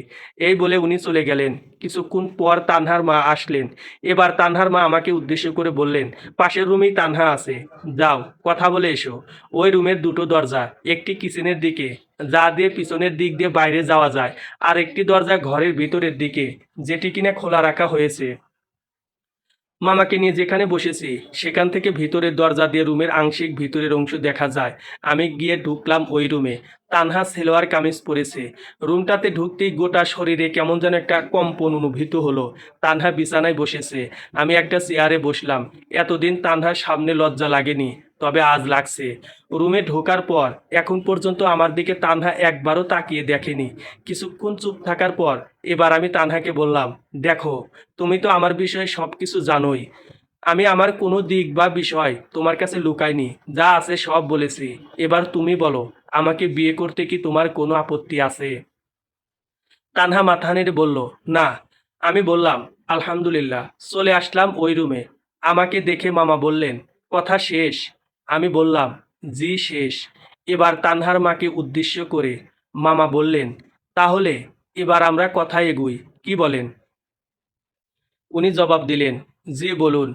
এই বলে উনি চলে গেলেন। কিছুক্ষণ পর তানহার মা আসলেন। এবার তানহার মা আমাকে উদ্দেশ্য করে বললেন, পাশের রুমেই তানহা আছে, যাও কথা বলে এসো। ওই রুমের দুটো দরজা, একটি কিচেনের দিকে যা দিয়ে পিছনের দিক দিয়ে বাইরে যাওয়া যায়, আর একটি দরজা ঘরের ভিতরের দিকে যেটি কিনা খোলা রাখা হয়েছে। মামাকে নিয়ে যেখানে বসেছি সেখান থেকে ভিতরের দরজা দিয়ে রুমের আংশিক ভিতরের অংশ দেখা যায়। আমি গিয়ে ঢুকলাম ওই রুমে। তানহা সেলোয়ার কামিজ পরেছে। রুমটাতে ঢুকতেই গোটা শরীরে কেমন যেন একটা কম্পন অনুভূত হলো। তানহা বিছানায় বসেছে, আমি একটা চেয়ারে বসলাম। এতদিন তানহার সামনে লজ্জা লাগেনি, তবে আজ লাগছে। রুমে ঢোকার পর এখন পর্যন্ত আমার দিকে তানহা একবারও তাকিয়ে দেখেনি। কিছুক্ষণ চুপ থাকার পর এবার আমি তানহাকে বললাম, দেখো, তুমি তো আমার বিষয়ে সব কিছু জানোই। আমি আমার কোনো দিক বা বিষয় তোমার কাছে লুকাইনি, যা আছে সব বলেছি। এবার তুমি বলো, আমাকে বিয়ে করতে কি তোমার কোনো আপত্তি আছে? তানহা মাথা নেড়ে বলল, না। আমি বললাম, আলহামদুলিল্লাহ। চলে আসলাম ওই রুমে। আমাকে দেখে মামা বললেন, কথা শেষ? আমি বললাম, জি শেষ। এবার তানহার মাকে উদ্দেশ্য করে মামা বললেন, তাহলে এবার আমরা কথায় এগুই, কি বলেন? উনি জবাব দিলেন, জি বলুন।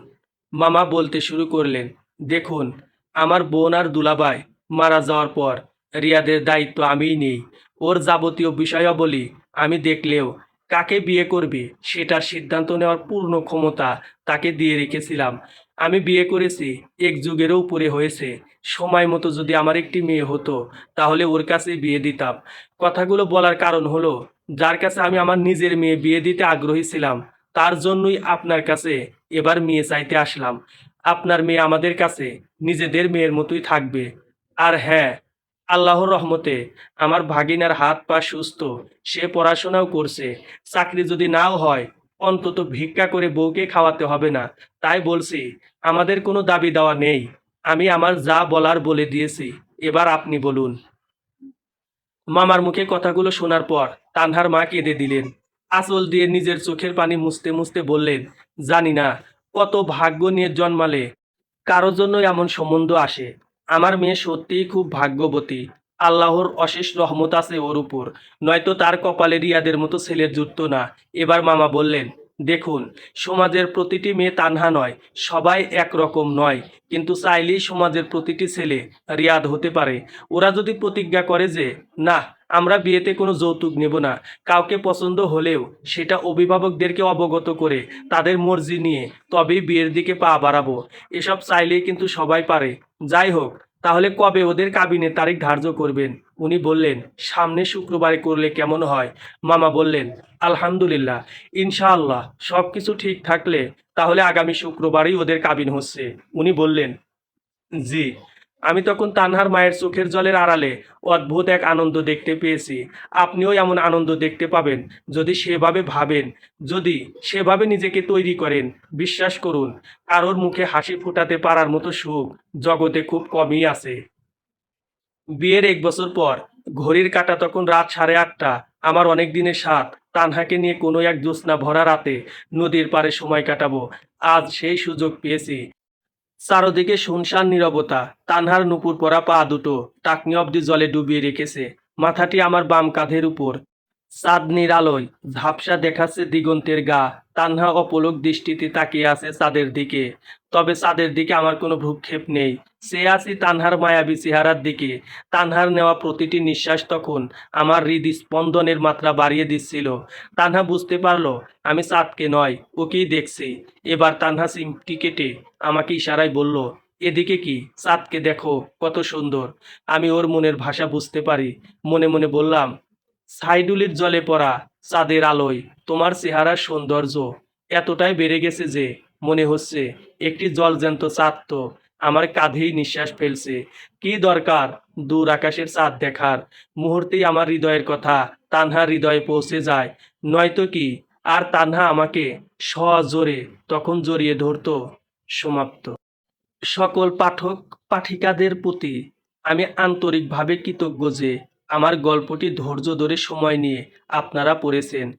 মামা বলতে শুরু করলেন, দেখুন, আমার বোন আর দুলাভাই মারা যাওয়ার পর রিয়াদের দায়িত্ব আমিই নেই। ওর যাবতীয় বিষয়াবলী আমি দেখলেও কাকে বিয়ে করবে সেটার সিদ্ধান্ত নেওয়ার পূর্ণ ক্ষমতা তাকে দিয়ে রেখেছিলাম। আমি বিয়ে করেছি, এক যুগেরও উপরে হয়েছে। সময় মতো যদি আমার একটি মেয়ে হতো তাহলে ওর কাছে বিয়ে দিতাম। কথাগুলো বলার কারণ হলো, যার কাছে আমি আমার নিজের মেয়ে বিয়ে দিতে আগ্রহী ছিলাম তার জন্যই আপনার কাছে এবার মেয়ে চাইতে আসলাম। আপনার মেয়ে আমাদের কাছে নিজেদের মেয়ের মতোই থাকবে। আর হ্যাঁ, আল্লাহর রহমতে আমার ভাগিনার হাত পা সুস্থ, সে পড়াশোনাও করছে। চাকরি যদি নাও হয়, অন্তত ভিক্ষা করে বউকে খাওয়াতে হবে না। তাই বলছি, আমাদের কোনো দাবি দেওয়া নেই। আমি আমার যা বলার বলে দিয়েছি, এবার আপনি বলুন। মামার মুখে কথাগুলো শোনার পর তানহার মা কেঁদে দিলেন। আঁচল দিয়ে নিজের চোখের পানি মুছতে মুছতে বললেন, জানি না কত ভাগ্য নিয়ে জন্মালে কারো জন্য এমন সম্বন্ধ আসে। আমার মেয়ে সত্যিই খুব ভাগ্যবতী। আল্লাহর অশেষ রহমত আছে ওর উপর, নয়তো তার কপালে রিয়াদের মতো ছেলের জুটতো না। এবার মামা বললেন, দেখুন, সমাজের প্রতিটি মেয়ে তানহা নয়, সবাই একরকম নয়, কিন্তু চাইলেই সমাজের প্রতিটি ছেলে রিয়াদ হতে পারে। ওরা যদি প্রতিজ্ঞা করে যে না, আমরা বিয়েতে কোনো যৌতুক নেব না, কাউকে পছন্দ হলেও সেটা অভিভাবকদেরকে অবগত করে তাদের মর্জি নিয়ে তবেই বিয়ের দিকে পা বাড়াবো, এসব চাইলেই কিন্তু সবাই পারে। যাই হোক, তাহলে কবে ওদের কাবিনের তারিখ ধার্য করবেন? উনি বললেন, সামনে শুক্রবারে করলে কেমন হয়? মামা বললেন, আলহামদুলিল্লাহ, ইনশাআল্লাহ সব কিছু ঠিক থাকলে তাহলে আগামী শুক্রবারই ওদের কাবিন হচ্ছে। উনি বললেন, জি। আমি তখন তানহার মায়ের চোখের জলের আড়ালে অদ্ভুত এক আনন্দ দেখতে পেয়েছি। আপনিও এমন আনন্দ দেখতে পাবেন যদি সেভাবে ভাবেন, যদি সেভাবে নিজেকে তৈরি করেন। বিশ্বাস করুন, কারোর মুখে হাসি ফোটাতে পারার মতো সুখ জগতে খুব কমই আছে। বিয়ের 1 বছর পর ঘড়ির কাঁটা তখন রাত 8:30। আমার অনেক দিনের স্বাদ তানহাকে নিয়ে কোনো এক জ্যোৎস্না ভরা রাতে নদীর পাড়ে সময় কাটাবো। আজ সেই সুযোগ পেয়েছি। চারদিকে শুনশান নীরবতা। তানহার নুপুর পরা পা দুটো টাকনি অব্দি জলে ডুবিয়ে রেখেছে। মাথাটি আমার বাম কাঁধের উপর। চাঁদনির আলোয় ঝাপসা দেখাচ্ছে দিগন্তের গা। তানহা অপলক দৃষ্টিতে তাকিয়ে আছে চাঁদের দিকে। তবে চাঁদের দিকে আমার কোনো ভ্রুক্ষেপ নেই। চেয়ে আছি তানহার মায়াবী চেহারার দিকে। তানহার নেওয়া প্রতিটি নিঃশ্বাস তখন আমার হৃদস্পন্দনের মাত্রা বাড়িয়ে দিচ্ছিল। তানহা বুঝতে পারলো আমি চাঁদকে নয়, ওকেই দেখছি। এবার তানহা চিমটি কেটে আমাকে ইশারায় বলল, এদিকে কি, চাঁদকে দেখো কত সুন্দর। আমি ওর মনের ভাষা বুঝতে পারি। মনে মনে বললাম, সাইডুলির জলে পড়া চাঁদের আলোয় তোমার চেহারার সৌন্দর্য এতটাই বেড়ে গেছে যে মনে হচ্ছে একটি জলজ্যান্ত চাঁদ তো আমার কাঁধেই নিঃশ্বাস ফেলছে। কি দরকার দূর আকাশের চাঁদ দেখার? মুহূর্তেই আমার হৃদয়ের কথা তানহার হৃদয়ে পৌঁছে যায়। নয়তো কি আর তানহা আমাকে সজোরে তখন জড়িয়ে ধরতো। সমাপ্ত। সকল পাঠক পাঠিকাদের প্রতি আমি আন্তরিকভাবে কৃতজ্ঞ যে আমার গল্পটি ধৈর্য ধরে সময় নিয়ে আপনারা পড়েছেন।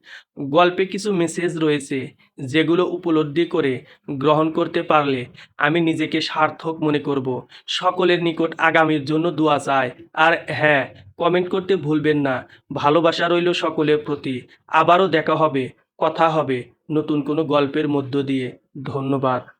গল্পে কিছু মেসেজ রয়েছে যেগুলো উপলব্ধি করে গ্রহণ করতে পারলে আমি নিজেকে সার্থক মনে করব। সকলের নিকট আগামীর জন্য দোয়া চাই। আর হ্যাঁ, কমেন্ট করতে ভুলবেন না। ভালোবাসা রইল সকলের প্রতি। আবারও দেখা হবে, কথা হবে নতুন কোনো গল্পের মধ্য দিয়ে। ধন্যবাদ।